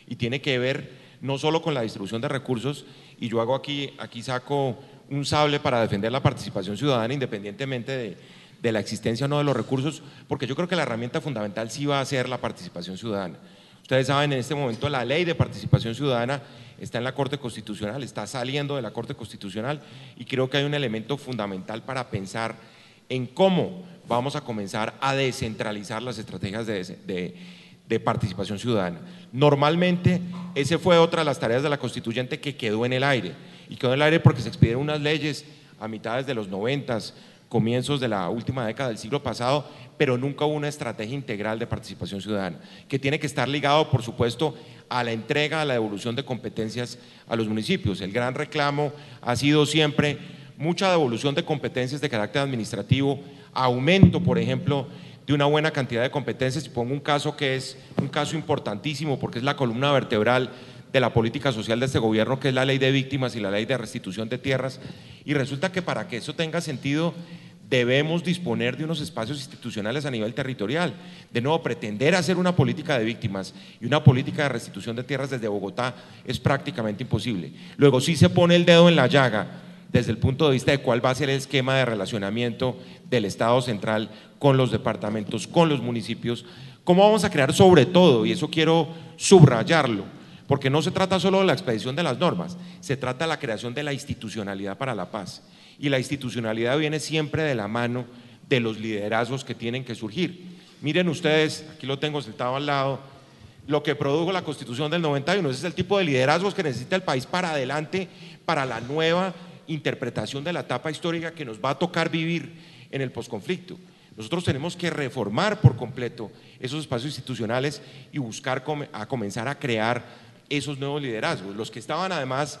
y tiene que ver no solo con la distribución de recursos y yo hago aquí saco un sable para defender la participación ciudadana independientemente de la existencia o no de los recursos, porque yo creo que la herramienta fundamental sí va a ser la participación ciudadana. Ustedes saben, en este momento la ley de participación ciudadana está en la Corte Constitucional, está saliendo de la Corte Constitucional y creo que hay un elemento fundamental para pensar en cómo vamos a comenzar a descentralizar las estrategias de participación ciudadana. Normalmente, esa fue otra de las tareas de la constituyente que quedó en el aire, y quedó en el aire porque se expidieron unas leyes a mitades de los 90, comienzos de la última década del siglo pasado, pero nunca hubo una estrategia integral de participación ciudadana, que tiene que estar ligado, por supuesto, a la entrega, a la devolución de competencias a los municipios. El gran reclamo ha sido siempre mucha devolución de competencias de carácter administrativo, aumento, por ejemplo, de una buena cantidad de competencias. Y pongo un caso que es un caso importantísimo porque es la columna vertebral de la política social de este gobierno, que es la ley de víctimas y la ley de restitución de tierras, y resulta que para que eso tenga sentido debemos disponer de unos espacios institucionales a nivel territorial. De nuevo, pretender hacer una política de víctimas y una política de restitución de tierras desde Bogotá es prácticamente imposible. Luego sí se pone el dedo en la llaga desde el punto de vista de cuál va a ser el esquema de relacionamiento del Estado central con los departamentos, con los municipios, cómo vamos a crear sobre todo, y eso quiero subrayarlo, porque no se trata solo de la expedición de las normas, se trata de la creación de la institucionalidad para la paz, y la institucionalidad viene siempre de la mano de los liderazgos que tienen que surgir. Miren ustedes, aquí lo tengo sentado al lado, lo que produjo la Constitución del 91, ese es el tipo de liderazgos que necesita el país para adelante, para la nueva interpretación de la etapa histórica que nos va a tocar vivir en el posconflicto. Nosotros tenemos que reformar por completo esos espacios institucionales y buscar comenzar a crear esos nuevos liderazgos, los que estaban además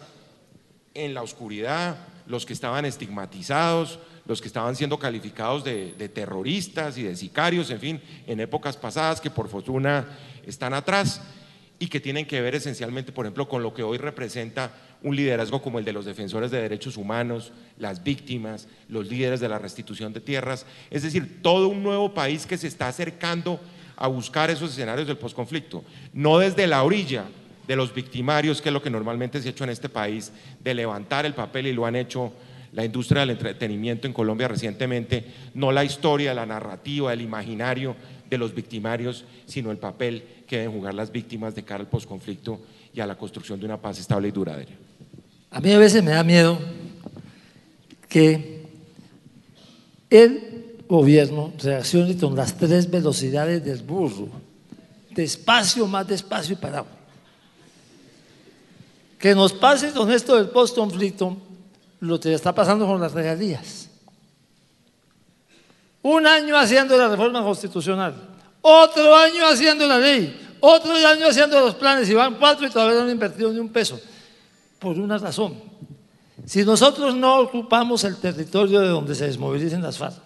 en la oscuridad, los que estaban estigmatizados, los que estaban siendo calificados de terroristas y de sicarios, en fin, en épocas pasadas que por fortuna están atrás y que tienen que ver esencialmente, por ejemplo, con lo que hoy representa un liderazgo como el de los defensores de derechos humanos, las víctimas, los líderes de la restitución de tierras, es decir, todo un nuevo país que se está acercando a buscar esos escenarios del posconflicto, no desde la orilla de los victimarios, que es lo que normalmente se ha hecho en este país, de levantar el papel, y lo han hecho la industria del entretenimiento en Colombia recientemente, no la historia, la narrativa, el imaginario de los victimarios, sino el papel que deben jugar las víctimas de cara al posconflicto y a la construcción de una paz estable y duradera. A mí a veces me da miedo que el gobierno reaccione con las 3 velocidades del burro, despacio, más despacio y parado. Que nos pase con esto del postconflicto lo que está pasando con las regalías. Un año haciendo la reforma constitucional, otro año haciendo la ley, otro año haciendo los planes, y van 4 y todavía no han invertido ni un peso. Por una razón: si nosotros no ocupamos el territorio de donde se desmovilicen las FARC,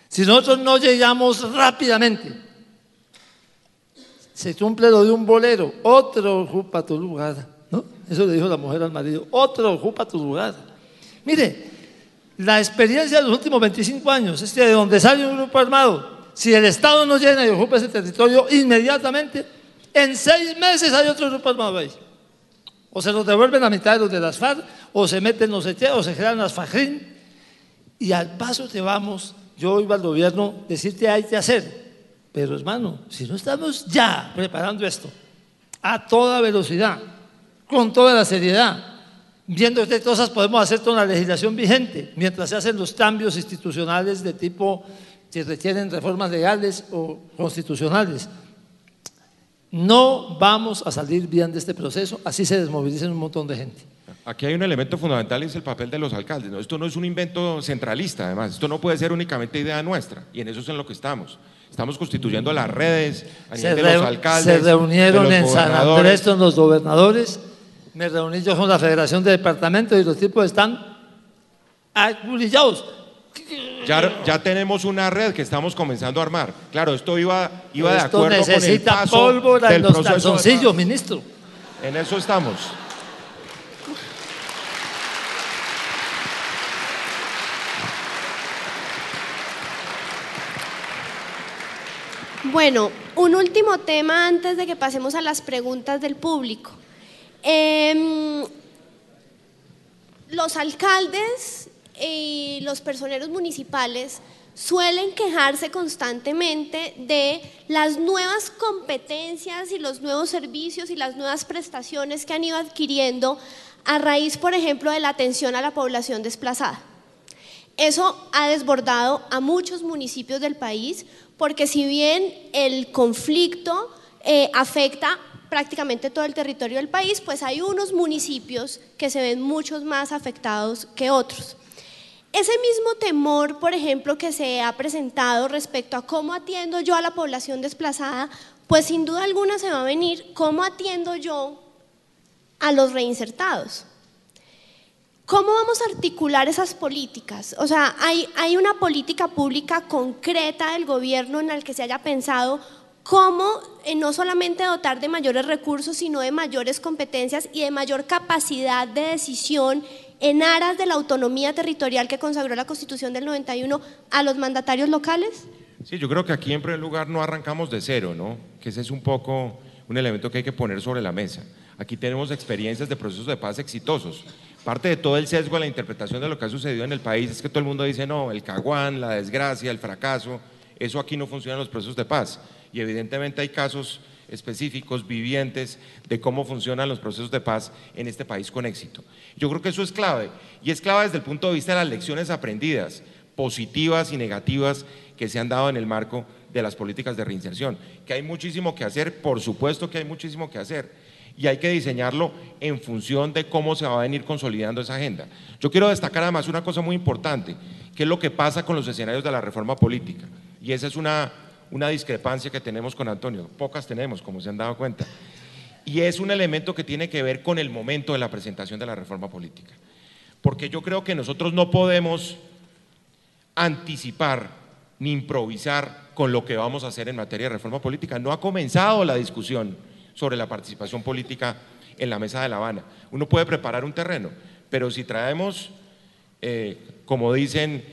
si nosotros no llegamos rápidamente, se cumple lo de un bolero: otro ocupa tu lugar, ¿no? Eso le dijo la mujer al marido: otro ocupa tu lugar. Mire, la experiencia de los últimos 25 años es que de donde sale un grupo armado, si el Estado no llena y ocupa ese territorio inmediatamente, en 6 meses hay otro grupo armado ahí. O se los devuelven a mitad de los de las FARC, o se meten los ET, o se crean las FAJIN, y al paso que vamos, yo iba al gobierno decir que hay que hacer, pero hermano, si no estamos ya preparando esto a toda velocidad, con toda la seriedad, viendo qué cosas podemos hacer con la legislación vigente, mientras se hacen los cambios institucionales de tipo que requieren reformas legales o constitucionales, no vamos a salir bien de este proceso, así se desmovilicen un montón de gente. Aquí hay un elemento fundamental y es el papel de los alcaldes, ¿no? Esto no es un invento centralista, además, esto no puede ser únicamente idea nuestra, y en eso es en lo que estamos. Estamos constituyendo las redes a nivel de los alcaldes. Se reunieron de los en San Andrés con los gobernadores, me reuní yo con la Federación de Departamentos y los tipos están aculillados. Ya tenemos una red que estamos comenzando a armar. Claro, esto iba de acuerdo con el necesita paso pólvora del en los proceso. calzoncillos, ministro. En eso estamos. Bueno, un último tema antes de que pasemos a las preguntas del público. Los alcaldes y los personeros municipales suelen quejarse constantemente de las nuevas competencias y los nuevos servicios y las nuevas prestaciones que han ido adquiriendo a raíz, por ejemplo, de la atención a la población desplazada. Eso ha desbordado a muchos municipios del país porque si bien el conflicto afecta prácticamente todo el territorio del país, pues hay unos municipios que se ven muchos más afectados que otros. Ese mismo temor, por ejemplo, que se ha presentado respecto a cómo atiendo yo a la población desplazada, pues sin duda alguna se va a venir cómo atiendo yo a los reinsertados. ¿Cómo vamos a articular esas políticas? O sea, hay una política pública concreta del gobierno en la que se haya pensado cómo no solamente dotar de mayores recursos, sino de mayores competencias y de mayor capacidad de decisión en aras de la autonomía territorial que consagró la Constitución del 91 a los mandatarios locales? Sí, yo creo que aquí en primer lugar no arrancamos de cero, ¿no? Que ese es un poco un elemento que hay que poner sobre la mesa. Aquí tenemos experiencias de procesos de paz exitosos. Parte de todo el sesgo de la interpretación de lo que ha sucedido en el país es que todo el mundo dice, no, el caguán, la desgracia, el fracaso, eso aquí no funciona en los procesos de paz. Y evidentemente hay casos específicos, vivientes, de cómo funcionan los procesos de paz en este país con éxito. Yo creo que eso es clave, y es clave desde el punto de vista de las lecciones aprendidas, positivas y negativas que se han dado en el marco de las políticas de reinserción. Que hay muchísimo que hacer, por supuesto que hay muchísimo que hacer, y hay que diseñarlo en función de cómo se va a venir consolidando esa agenda. Yo quiero destacar además una cosa muy importante, que es lo que pasa con los escenarios de la reforma política, y esa es una discrepancia que tenemos con Antonio, pocas tenemos, como se han dado cuenta, y es un elemento que tiene que ver con el momento de la presentación de la reforma política, porque yo creo que nosotros no podemos anticipar ni improvisar con lo que vamos a hacer en materia de reforma política. No ha comenzado la discusión sobre la participación política en la mesa de La Habana. Uno puede preparar un terreno, pero si traemos, como dicen,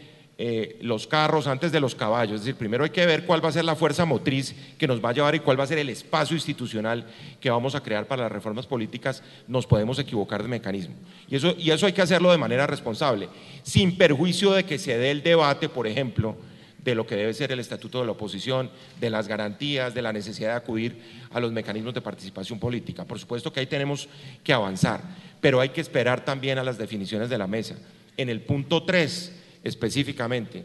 los carros antes de los caballos, es decir, primero hay que ver cuál va a ser la fuerza motriz que nos va a llevar y cuál va a ser el espacio institucional que vamos a crear para las reformas políticas, nos podemos equivocar de mecanismo. Y eso hay que hacerlo de manera responsable, sin perjuicio de que se dé el debate, por ejemplo, de lo que debe ser el estatuto de la oposición, de las garantías, de la necesidad de acudir a los mecanismos de participación política. Por supuesto que ahí tenemos que avanzar, pero hay que esperar también a las definiciones de la mesa. En el punto 3, específicamente,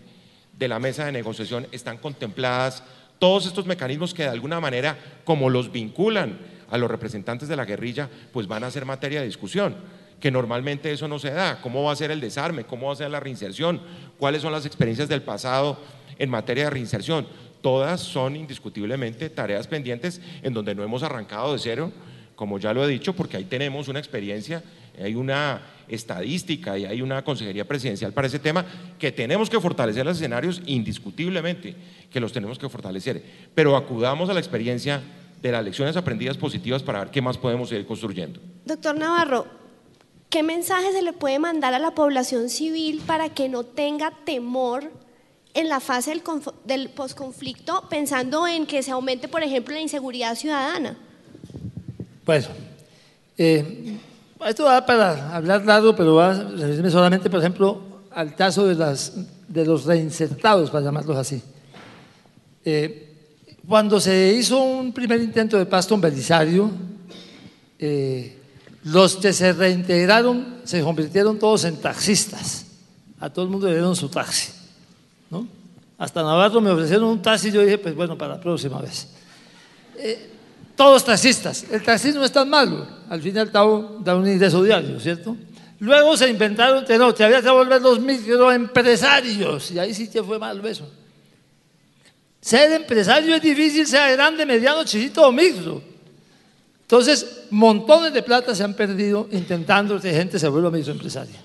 de la mesa de negociación están contempladas todos estos mecanismos que de alguna manera, como los vinculan a los representantes de la guerrilla, pues van a ser materia de discusión, que normalmente eso no se da. ¿Cómo va a ser el desarme? ¿Cómo va a ser la reinserción? ¿Cuáles son las experiencias del pasado en materia de reinserción? Todas son indiscutiblemente tareas pendientes en donde no hemos arrancado de cero, como ya lo he dicho, porque ahí tenemos una experiencia, hay una estadística y hay una consejería presidencial para ese tema, que tenemos que fortalecer los escenarios, indiscutiblemente que los tenemos que fortalecer, pero acudamos a la experiencia de las lecciones aprendidas positivas para ver qué más podemos seguir construyendo. Doctor Navarro, ¿qué mensaje se le puede mandar a la población civil para que no tenga temor en la fase del posconflicto, pensando en que se aumente, por ejemplo, la inseguridad ciudadana? Bueno, esto va para hablar largo, pero va a referirme solamente, por ejemplo, al caso de los reinsertados, para llamarlos así. Cuando se hizo un primer intento de paz con Belisario, los que se reintegraron se convirtieron todos en taxistas. A todo el mundo le dieron su taxi, ¿no? Hasta Navarro me ofrecieron un taxi y yo dije, pues bueno, para la próxima vez. Todos taxistas. El taxismo no es tan malo, al fin y al cabo da un ingreso diario, ¿cierto? Luego se inventaron que no, que había que volver los microempresarios, y ahí sí que fue malo eso. Ser empresario es difícil, sea grande, mediano, chiquito o mixto. Entonces, montones de plata se han perdido intentando que gente se vuelva microempresaria.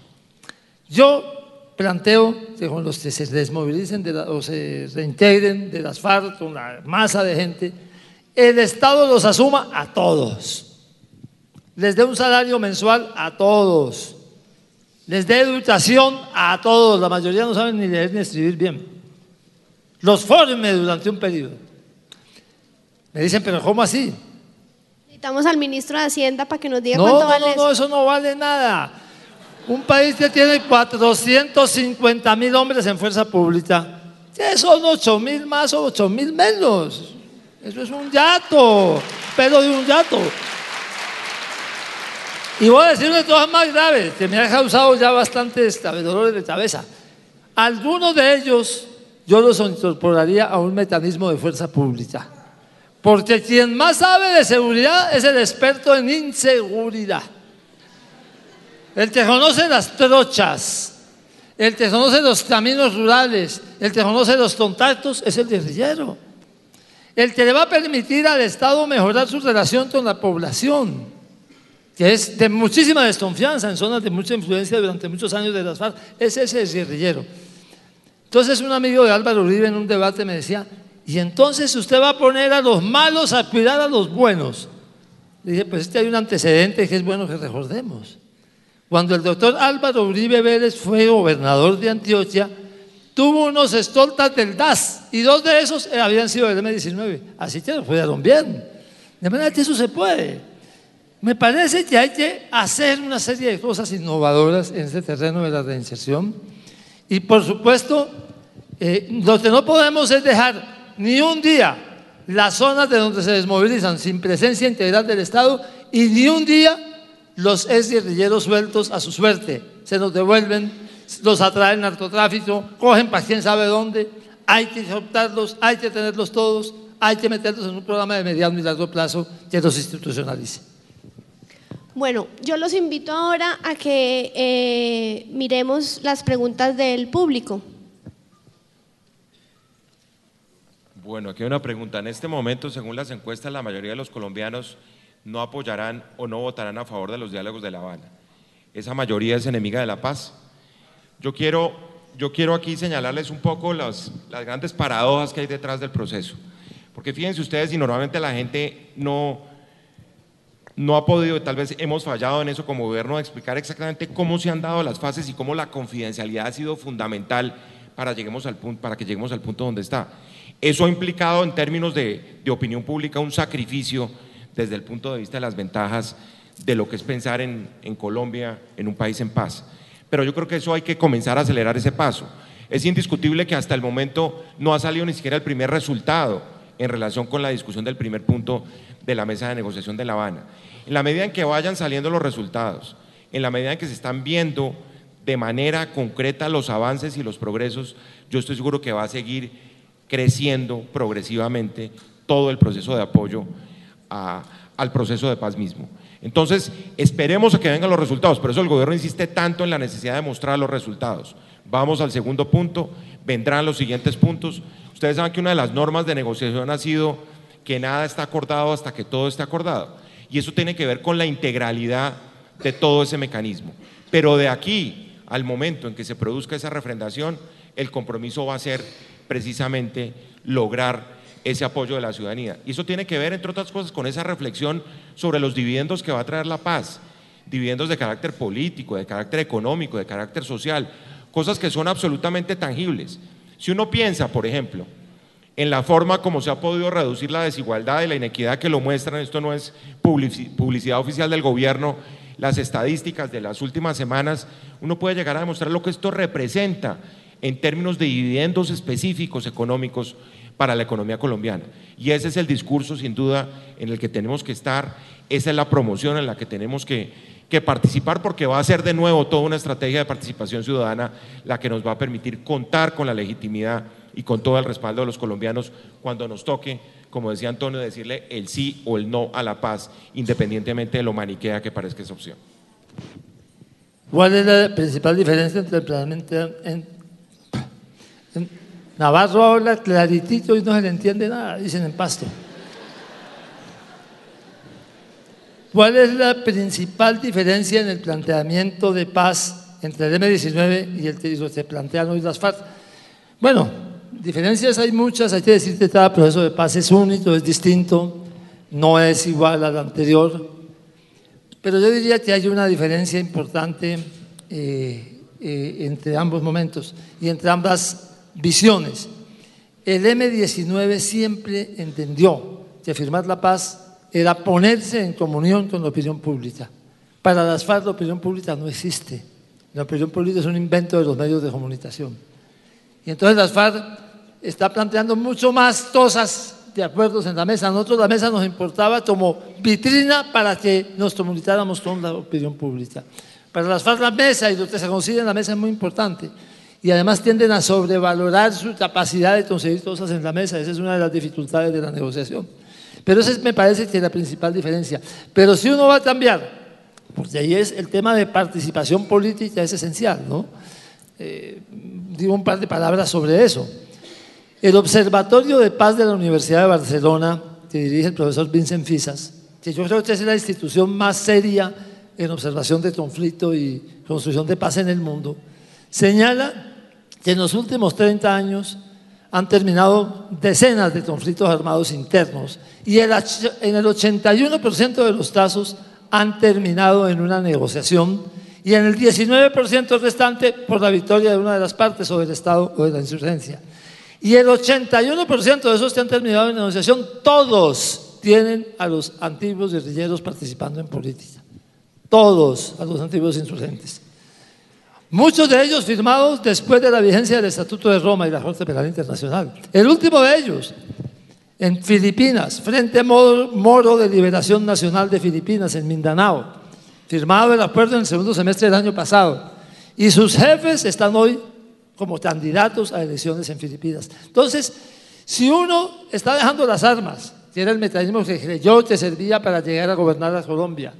Yo planteo que con los que se desmovilicen o se reintegren de las FARC, una masa de gente, el Estado los asuma a todos, les dé un salario mensual a todos, les dé educación a todos, la mayoría no saben ni leer ni escribir bien, los forme durante un periodo. Me dicen, pero ¿cómo así? Necesitamos al ministro de Hacienda para que nos diga cuánto vale eso. No, eso no vale nada. Un país que tiene 450.000 hombres en fuerza pública, que son 8.000 más o 8.000 menos. Eso es un yato, pero de un yato. Y voy a decir una cosa más grave, que me ha causado ya bastantes dolores de cabeza. Algunos de ellos yo los incorporaría a un mecanismo de fuerza pública. Porque quien más sabe de seguridad es el experto en inseguridad. El que conoce las trochas, el que conoce los caminos rurales, el que conoce los contactos es el guerrillero. El que le va a permitir al Estado mejorar su relación con la población, que es de muchísima desconfianza en zonas de mucha influencia durante muchos años de las FARC, ese es el guerrillero. Entonces un amigo de Álvaro Uribe en un debate me decía, y entonces usted va a poner a los malos a cuidar a los buenos. Le dije, pues hay un antecedente que es bueno que recordemos. Cuando el doctor Álvaro Uribe Vélez fue gobernador de Antioquia, tuvo unos escoltas del DAS y 2 de esos habían sido del M-19, así que lo cuidaron bien. De manera que eso se puede. Me parece que hay que hacer una serie de cosas innovadoras en este terreno de la reinserción y por supuesto lo que no podemos es dejar ni un día las zonas de donde se desmovilizan sin presencia integral del Estado y ni un día los exguerrilleros sueltos a su suerte. Se los devuelven, los atrae el narcotráfico, cogen para quién sabe dónde. Hay que optarlos, hay que tenerlos todos, hay que meterlos en un programa de mediano y largo plazo que los institucionalice. Bueno, yo los invito ahora a que miremos las preguntas del público. Bueno, aquí hay una pregunta. En este momento, según las encuestas, la mayoría de los colombianos no apoyarán o no votarán a favor de los diálogos de La Habana. ¿Esa mayoría es enemiga de la paz? Yo quiero aquí señalarles un poco las grandes paradojas que hay detrás del proceso. Porque fíjense ustedes, y normalmente la gente no ha podido, tal vez hemos fallado en eso como gobierno, de explicar exactamente cómo se han dado las fases y cómo la confidencialidad ha sido fundamental para que lleguemos al punto donde está. Eso ha implicado en términos de opinión pública un sacrificio desde el punto de vista de las ventajas de lo que es pensar en Colombia, en un país en paz. Pero yo creo que eso hay que comenzar a acelerar ese paso. Es indiscutible que hasta el momento no ha salido ni siquiera el primer resultado en relación con la discusión del primer punto de la mesa de negociación de La Habana. En la medida en que vayan saliendo los resultados, en la medida en que se están viendo de manera concreta los avances y los progresos, yo estoy seguro que va a seguir creciendo progresivamente todo el proceso de apoyo al proceso de paz mismo. Entonces, esperemos a que vengan los resultados, por eso el gobierno insiste tanto en la necesidad de mostrar los resultados. Vamos al segundo punto, vendrán los siguientes puntos. Ustedes saben que una de las normas de negociación ha sido que nada está acordado hasta que todo esté acordado, y eso tiene que ver con la integralidad de todo ese mecanismo. Pero de aquí al momento en que se produzca esa refrendación, el compromiso va a ser precisamente lograr ese apoyo de la ciudadanía. Y eso tiene que ver, entre otras cosas, con esa reflexión sobre los dividendos que va a traer la paz, dividendos de carácter político, de carácter económico, de carácter social, cosas que son absolutamente tangibles. Si uno piensa, por ejemplo, en la forma como se ha podido reducir la desigualdad y la inequidad que lo muestran, esto no es publicidad oficial del gobierno, las estadísticas de las últimas semanas, uno puede llegar a demostrar lo que esto representa en términos de dividendos específicos económicos para la economía colombiana. Y ese es el discurso, sin duda, en el que tenemos que estar, esa es la promoción en la que tenemos que participar, porque va a ser de nuevo toda una estrategia de participación ciudadana la que nos va a permitir contar con la legitimidad y con todo el respaldo de los colombianos cuando nos toque, como decía Antonio, decirle el sí o el no a la paz, independientemente de lo maniquea que parezca esa opción. ¿Cuál es la principal diferencia entre el planeamiento en Navarro habla claritito y no se le entiende nada, dicen en Pasto? ¿Cuál es la principal diferencia en el planteamiento de paz entre el M-19 y el que se plantean hoy las FARC? Bueno, diferencias hay muchas, hay que decir que cada proceso de paz es único, es distinto, no es igual al anterior, pero yo diría que hay una diferencia importante entre ambos momentos y entre ambas visiones. El M-19 siempre entendió que firmar la paz era ponerse en comunión con la opinión pública. Para las FARC la opinión pública no existe, la opinión pública es un invento de los medios de comunicación. Y entonces las FARC está planteando mucho más cosas de acuerdos en la mesa. A nosotros la mesa nos importaba como vitrina para que nos comunicáramos con la opinión pública. Para las FARC la mesa y lo que se consigue en la mesa es muy importante. y además tienden a sobrevalorar su capacidad de conseguir cosas en la mesa. Esa es una de las dificultades de la negociación. Pero esa me parece que es la principal diferencia. Pero si uno va a cambiar, porque ahí es el tema de participación política, es esencial, ¿no? Digo un par de palabras sobre eso. El Observatorio de Paz de la Universidad de Barcelona, que dirige el profesor Vincent Fisas, que yo creo que es la institución más seria en observación de conflicto y construcción de paz en el mundo, señala que en los últimos 30 años han terminado decenas de conflictos armados internos y en el 81% de los casos han terminado en una negociación y en el 19% restante por la victoria de una de las partes o del Estado o de la insurgencia. Y el 81% de esos que han terminado en negociación, todos tienen a los antiguos guerrilleros participando en política. Todos a los antiguos insurgentes. Muchos de ellos firmados después de la vigencia del Estatuto de Roma y la Corte Penal Internacional. El último de ellos, en Filipinas, Frente Moro de Liberación Nacional de Filipinas, en Mindanao, firmado el acuerdo en el segundo semestre del año pasado. Y sus jefes están hoy como candidatos a elecciones en Filipinas. Entonces, si uno está dejando las armas, que era el mecanismo que creyó que servía para llegar a gobernar a Colombia,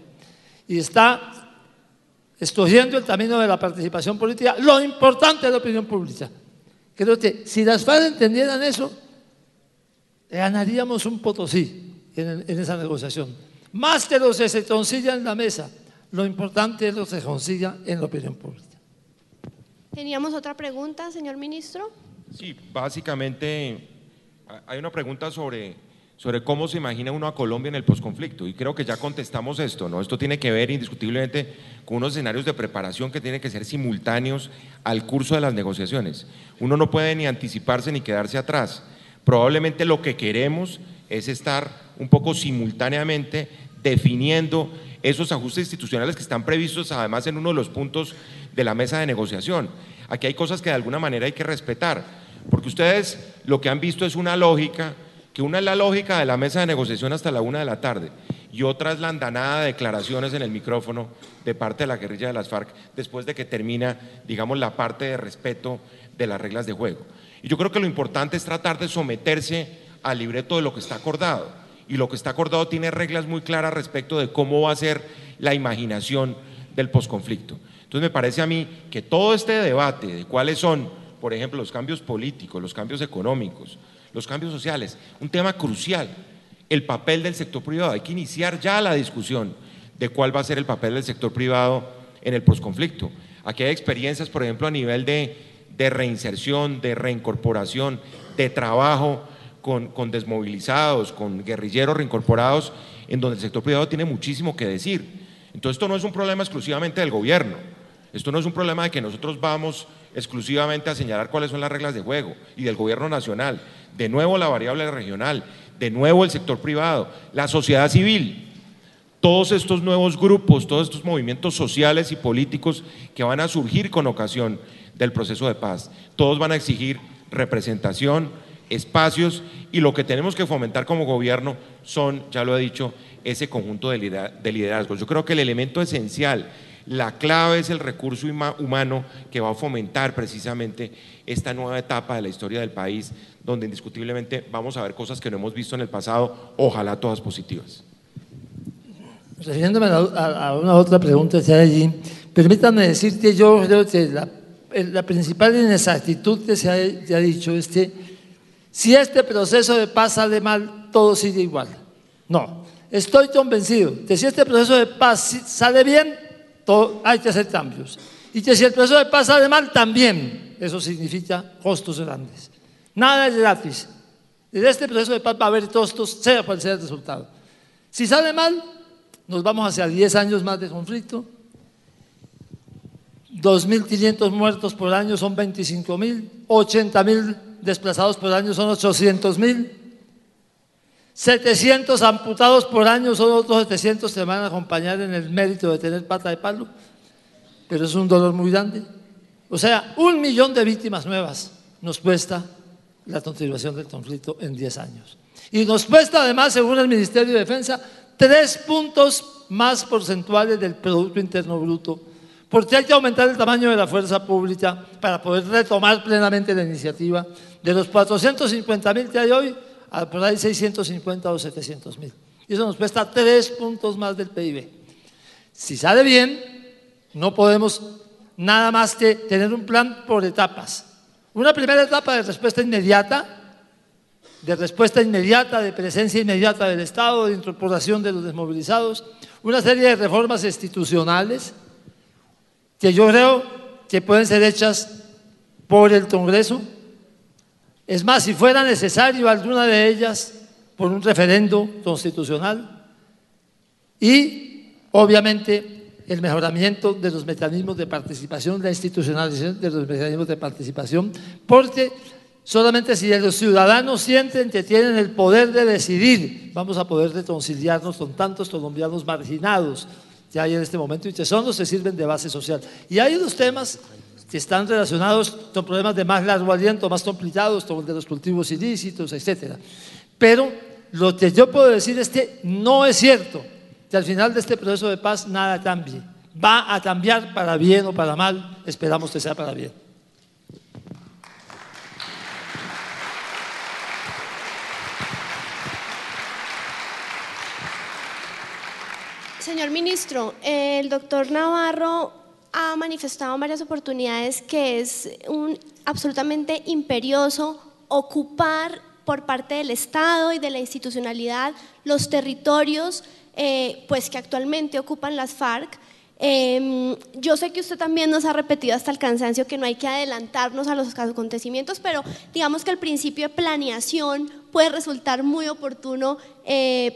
y está escogiendo el camino de la participación política, lo importante es la opinión pública. Creo que si las FARC entendieran eso, ganaríamos un Potosí en esa negociación. Más que lo que se consiga en la mesa, lo importante es lo que se consiga en la opinión pública. Teníamos otra pregunta, señor ministro. Sí, básicamente hay una pregunta sobre cómo se imagina uno a Colombia en el posconflicto, y creo que ya contestamos esto, ¿no? Esto tiene que ver indiscutiblemente con unos escenarios de preparación que tienen que ser simultáneos al curso de las negociaciones. Uno no puede ni anticiparse ni quedarse atrás. Probablemente lo que queremos es estar un poco simultáneamente definiendo esos ajustes institucionales que están previstos además en uno de los puntos de la mesa de negociación. Aquí hay cosas que de alguna manera hay que respetar, porque ustedes lo que han visto es una lógica, que una es la lógica de la mesa de negociación hasta la 1 de la tarde y otra es la andanada de declaraciones en el micrófono de parte de la guerrilla de las FARC después de que termina, digamos, la parte de respeto de las reglas de juego. Y yo creo que lo importante es tratar de someterse al libreto de lo que está acordado, y lo que está acordado tiene reglas muy claras respecto de cómo va a ser la imaginación del posconflicto. Entonces me parece a mí que todo este debate de cuáles son, por ejemplo, los cambios políticos, los cambios económicos, los cambios sociales, un tema crucial, el papel del sector privado. Hay que iniciar ya la discusión de cuál va a ser el papel del sector privado en el posconflicto. Aquí hay experiencias, por ejemplo, a nivel de reinserción, de reincorporación, de trabajo con desmovilizados, con guerrilleros reincorporados, en donde el sector privado tiene muchísimo que decir. Entonces esto no es un problema exclusivamente del gobierno, esto no es un problema de que nosotros vamos exclusivamente a señalar cuáles son las reglas de juego y del gobierno nacional, de nuevo la variable regional, de nuevo el sector privado, la sociedad civil, todos estos nuevos grupos, todos estos movimientos sociales y políticos que van a surgir con ocasión del proceso de paz, todos van a exigir representación, espacios, y lo que tenemos que fomentar como gobierno son, ya lo he dicho, ese conjunto de liderazgos. Yo creo que el elemento esencial, la clave es el recurso humano que va a fomentar precisamente esta nueva etapa de la historia del país, donde indiscutiblemente vamos a ver cosas que no hemos visto en el pasado, ojalá todas positivas. Refiriéndome a una otra pregunta que hay allí, permítanme decir que yo creo que la principal inexactitud que se ha dicho es que si este proceso de paz sale mal, todo sigue igual. No, estoy convencido que si este proceso de paz sale bien, hay que hacer cambios. Y que si el proceso de paz sale mal, también eso significa costos grandes. Nada es gratis. En este proceso de paz va a haber costos, sea cual sea el resultado. Si sale mal, nos vamos hacia 10 años más de conflicto. 2.500 muertos por año son 25.000, 80.000 desplazados por año son 800.000, 700 amputados por año son otros 700 que van a acompañar en el mérito de tener pata de palo, pero es un dolor muy grande. O sea, 1 millón de víctimas nuevas nos cuesta la continuación del conflicto en 10 años. Y nos cuesta además, según el Ministerio de Defensa, 3 puntos más porcentuales del Producto Interno Bruto porque hay que aumentar el tamaño de la fuerza pública para poder retomar plenamente la iniciativa. De los 450.000 que hay hoy, a por ahí 650 o 700.000. Y eso nos cuesta 3 puntos más del PIB. Si sale bien, no podemos nada más que tener un plan por etapas. Una primera etapa de respuesta inmediata, de presencia inmediata del Estado, de incorporación de los desmovilizados, una serie de reformas institucionales que yo creo que pueden ser hechas por el Congreso. Es más, si fuera necesario alguna de ellas, por un referendo constitucional. Y, obviamente, el mejoramiento de los mecanismos de participación, la institucionalización de los mecanismos de participación, porque solamente si los ciudadanos sienten que tienen el poder de decidir, vamos a poder reconciliarnos con tantos colombianos marginados que hay en este momento y que son los que sirven de base social. Y hay unos temas que están relacionados con problemas de más largo aliento, más complicados, como el de los cultivos ilícitos, etcétera. Pero lo que yo puedo decir es que no es cierto que al final de este proceso de paz nada cambie. Va a cambiar para bien o para mal, esperamos que sea para bien. Señor ministro, el doctor Navarro ha manifestado en varias oportunidades que es absolutamente imperioso ocupar por parte del Estado y de la institucionalidad los territorios pues que actualmente ocupan las FARC. Yo sé que usted también nos ha repetido hasta el cansancio que no hay que adelantarnos a los acontecimientos, pero digamos que el principio de planeación puede resultar muy oportuno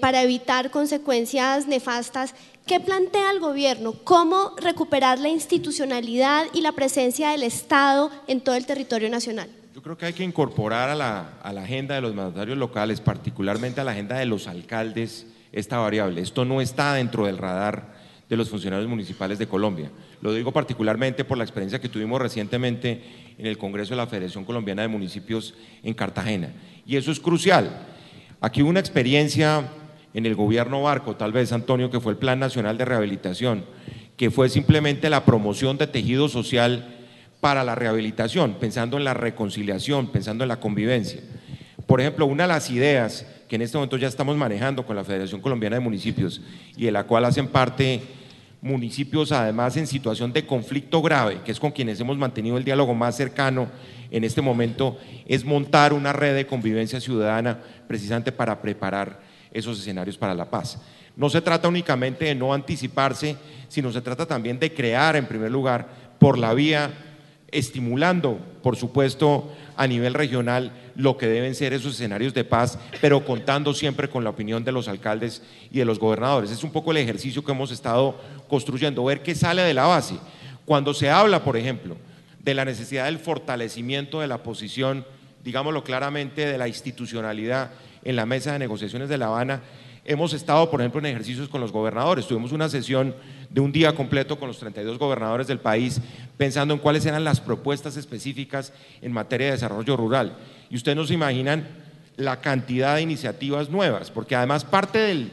para evitar consecuencias nefastas. ¿Qué plantea el gobierno? ¿Cómo recuperar la institucionalidad y la presencia del Estado en todo el territorio nacional? Yo creo que hay que incorporar a la agenda de los mandatarios locales, particularmente a la agenda de los alcaldes, esta variable. Esto no está dentro del radar de los funcionarios municipales de Colombia. Lo digo particularmente por la experiencia que tuvimos recientemente en el Congreso de la Federación Colombiana de Municipios en Cartagena. Y eso es crucial. Aquí hubo una experiencia en el gobierno Barco, tal vez, Antonio, que fue el Plan Nacional de Rehabilitación, que fue simplemente la promoción de tejido social para la rehabilitación, pensando en la reconciliación, pensando en la convivencia. Por ejemplo, una de las ideas que en este momento ya estamos manejando con la Federación Colombiana de Municipios y de la cual hacen parte municipios además en situación de conflicto grave, que es con quienes hemos mantenido el diálogo más cercano en este momento, es montar una red de convivencia ciudadana precisamente para preparar esos escenarios para la paz. No se trata únicamente de no anticiparse, sino se trata también de crear en primer lugar por la vía, estimulando por supuesto a nivel regional lo que deben ser esos escenarios de paz, pero contando siempre con la opinión de los alcaldes y de los gobernadores. Es un poco el ejercicio que hemos estado construyendo, ver qué sale de la base. Cuando se habla, por ejemplo, de la necesidad del fortalecimiento de la posición, digámoslo claramente, de la institucionalidad en la mesa de negociaciones de La Habana, hemos estado, por ejemplo, en ejercicios con los gobernadores. Tuvimos una sesión de un día completo con los 32 gobernadores del país, pensando en cuáles eran las propuestas específicas en materia de desarrollo rural. Y ustedes no se imaginan la cantidad de iniciativas nuevas, porque además parte del,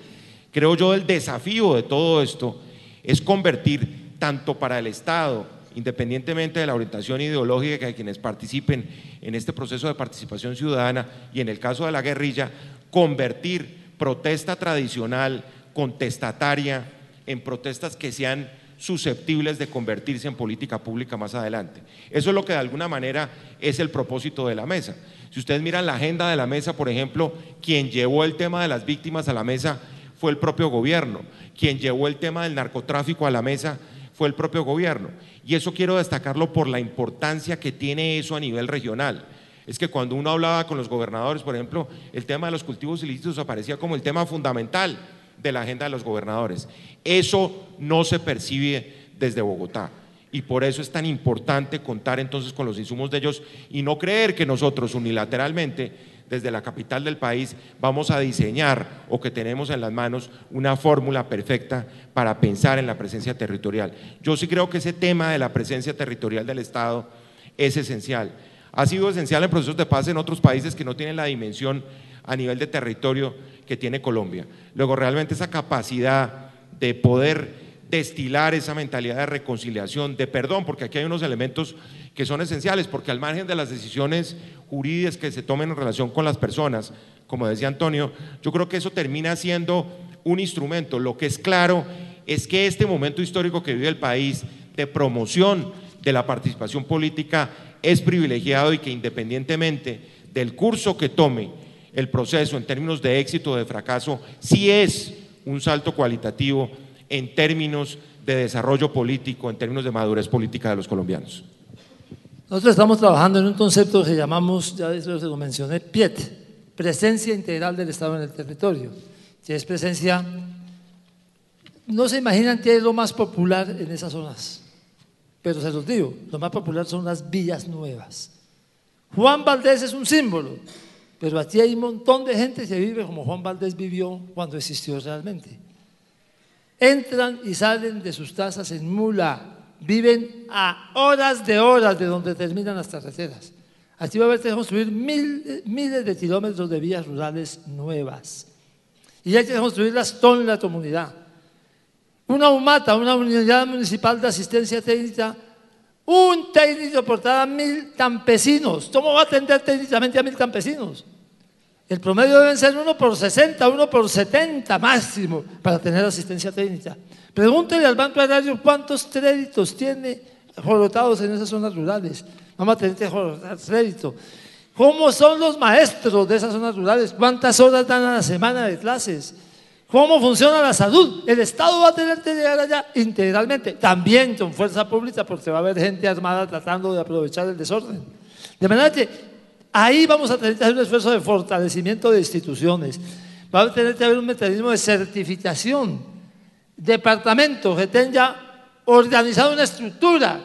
creo yo, del desafío de todo esto es convertir tanto para el Estado, independientemente de la orientación ideológica de quienes participen en este proceso de participación ciudadana y en el caso de la guerrilla, convertir protesta tradicional, contestataria, en protestas que sean susceptibles de convertirse en política pública más adelante. Eso es lo que de alguna manera es el propósito de la mesa. Si ustedes miran la agenda de la mesa, por ejemplo, quien llevó el tema de las víctimas a la mesa fue el propio gobierno, quien llevó el tema del narcotráfico a la mesa fue el propio gobierno, y eso quiero destacarlo por la importancia que tiene eso a nivel regional. Es que cuando uno hablaba con los gobernadores, por ejemplo, el tema de los cultivos ilícitos aparecía como el tema fundamental de la agenda de los gobernadores. Eso no se percibe desde Bogotá y por eso es tan importante contar entonces con los insumos de ellos y no creer que nosotros unilateralmente desde la capital del país vamos a diseñar o que tenemos en las manos una fórmula perfecta para pensar en la presencia territorial. Yo sí creo que ese tema de la presencia territorial del Estado es esencial. Ha sido esencial en procesos de paz en otros países que no tienen la dimensión a nivel de territorio que tiene Colombia. Luego, realmente esa capacidad de poder destilar esa mentalidad de reconciliación, de perdón, porque aquí hay unos elementos que son esenciales, porque al margen de las decisiones jurídicas que se tomen en relación con las personas, como decía Antonio, yo creo que eso termina siendo un instrumento. Lo que es claro es que este momento histórico que vive el país de promoción de la participación política es privilegiado y que independientemente del curso que tome el proceso en términos de éxito o de fracaso, sí es un salto cualitativo en términos de desarrollo político, en términos de madurez política de los colombianos. Nosotros estamos trabajando en un concepto que llamamos, ya eso se lo mencioné, PIET, presencia integral del Estado en el territorio, que es presencia, no se imaginan qué es lo más popular en esas zonas, pero se los digo, lo más popular son las villas nuevas. Juan Valdés es un símbolo, pero aquí hay un montón de gente que vive como Juan Valdés vivió cuando existió realmente. Entran y salen de sus casas en mula, viven a horas de donde terminan las carreteras. Aquí va a haber que construir miles de kilómetros de vías rurales nuevas. Y hay que construirlas toda la comunidad. Una UMATA, una unidad municipal de asistencia técnica, un técnico por cada 1000 campesinos. ¿Cómo va a atender técnicamente a 1000 campesinos? El promedio deben ser 1 por 60, 1 por 70 máximo para tener asistencia técnica. Pregúntele al Banco Agrario cuántos créditos tiene jorotados en esas zonas rurales. Vamos a tener que jorotar crédito. ¿Cómo son los maestros de esas zonas rurales? ¿Cuántas horas dan a la semana de clases? ¿Cómo funciona la salud? El Estado va a tener que llegar allá integralmente, también con fuerza pública, porque va a haber gente armada tratando de aprovechar el desorden. De manera que ahí vamos a tener que hacer un esfuerzo de fortalecimiento de instituciones. Va a tener que haber un mecanismo de certificación, departamento que tenga organizado una estructura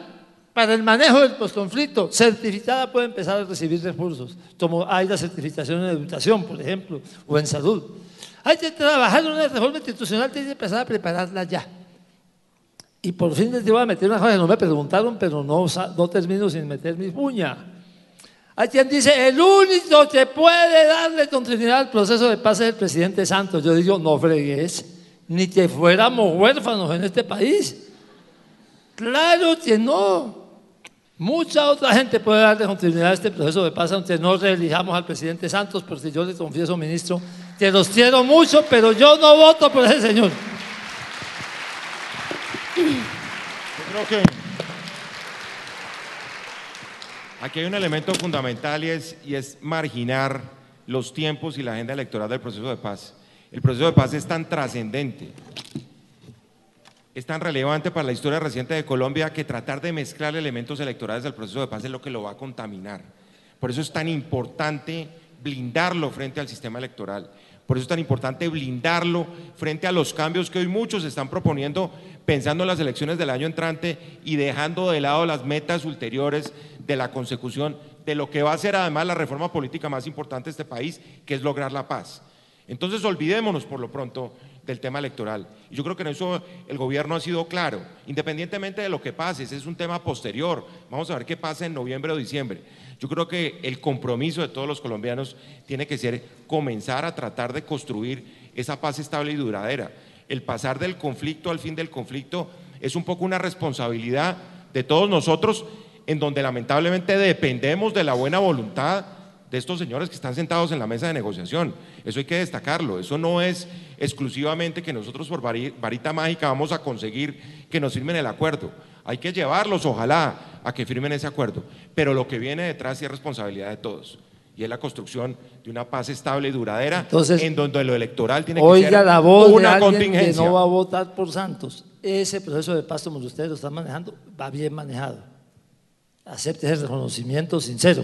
para el manejo del postconflicto, certificada, puede empezar a recibir recursos, como hay la certificación en educación, por ejemplo, o en salud. Hay que trabajar en una reforma institucional, tiene que empezar a prepararla ya. Y por fin les voy a meter una cosa que no me preguntaron, pero no termino sin meter mi puña. Hay quien dice, el único que puede darle continuidad al proceso de paz es el presidente Santos. Yo digo, no fregues, ni que fuéramos huérfanos en este país. Claro que no. Mucha otra gente puede darle continuidad a este proceso de paz, aunque no reelijamos al presidente Santos, porque yo le confieso, ministro, que los quiero mucho, pero yo no voto por ese señor. Yo creo que aquí hay un elemento fundamental y es marginar los tiempos y la agenda electoral del proceso de paz. El proceso de paz es tan trascendente, es tan relevante para la historia reciente de Colombia que tratar de mezclar elementos electorales del proceso de paz es lo que lo va a contaminar. Por eso es tan importante blindarlo frente al sistema electoral. Por eso es tan importante blindarlo frente a los cambios que hoy muchos están proponiendo pensando en las elecciones del año entrante y dejando de lado las metas ulteriores de la consecución de lo que va a ser además la reforma política más importante de este país, que es lograr la paz. Entonces olvidémonos por lo pronto del tema electoral. Y yo creo que en eso el gobierno ha sido claro, independientemente de lo que pase, ese es un tema posterior, vamos a ver qué pasa en noviembre o diciembre. Yo creo que el compromiso de todos los colombianos tiene que ser comenzar a tratar de construir esa paz estable y duradera. El pasar del conflicto al fin del conflicto es un poco una responsabilidad de todos nosotros, en donde lamentablemente dependemos de la buena voluntad de estos señores que están sentados en la mesa de negociación. Eso hay que destacarlo, eso no es exclusivamente que nosotros por varita mágica vamos a conseguir que nos firmen el acuerdo. Hay que llevarlos, ojalá, a que firmen ese acuerdo, pero lo que viene detrás sí es responsabilidad de todos, y es la construcción de una paz estable y duradera. Entonces, en donde lo electoral tiene que ser la voz una de contingencia. Que no va a votar por Santos. Ese proceso de paz, como ustedes lo están manejando, va bien manejado. Acepte ese reconocimiento sincero.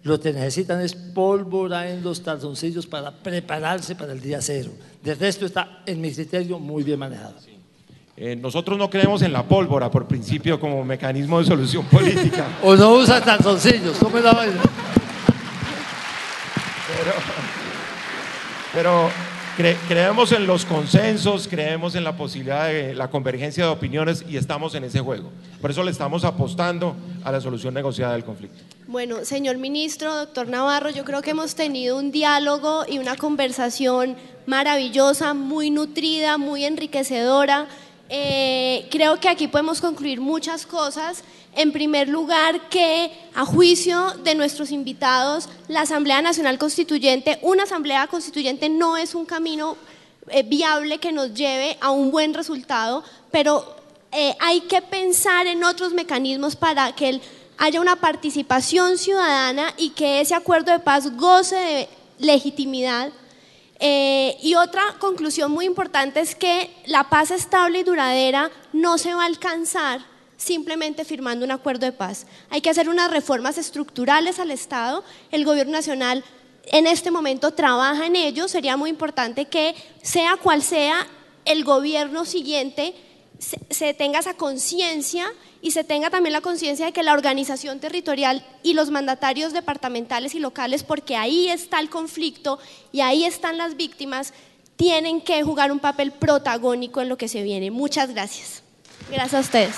Lo que necesitan es pólvora en los calzoncillos para prepararse para el día cero. De resto está, en mi criterio, muy bien manejado. Sí. Nosotros no creemos en la pólvora por principio como mecanismo de solución política. O no usa calzoncillos, tome la vaina. Pero creemos en los consensos, creemos en la posibilidad de la convergencia de opiniones y estamos en ese juego. Por eso le estamos apostando a la solución negociada del conflicto. Bueno, señor ministro, doctor Navarro, yo creo que hemos tenido un diálogo y una conversación maravillosa, muy nutrida, muy enriquecedora. Creo que aquí podemos concluir muchas cosas. En primer lugar, que a juicio de nuestros invitados, la Asamblea Nacional Constituyente, una Asamblea Constituyente no es un camino viable que nos lleve a un buen resultado, pero hay que pensar en otros mecanismos para que haya una participación ciudadana y que ese acuerdo de paz goce de legitimidad. Y otra conclusión muy importante es que la paz estable y duradera no se va a alcanzar simplemente firmando un acuerdo de paz. Hay que hacer unas reformas estructurales al Estado. El Gobierno Nacional en este momento trabaja en ello. Sería muy importante que, sea cual sea el gobierno siguiente, se tenga esa conciencia y se tenga también la conciencia de que la organización territorial y los mandatarios departamentales y locales, porque ahí está el conflicto y ahí están las víctimas, tienen que jugar un papel protagónico en lo que se viene. Muchas gracias. Gracias a ustedes.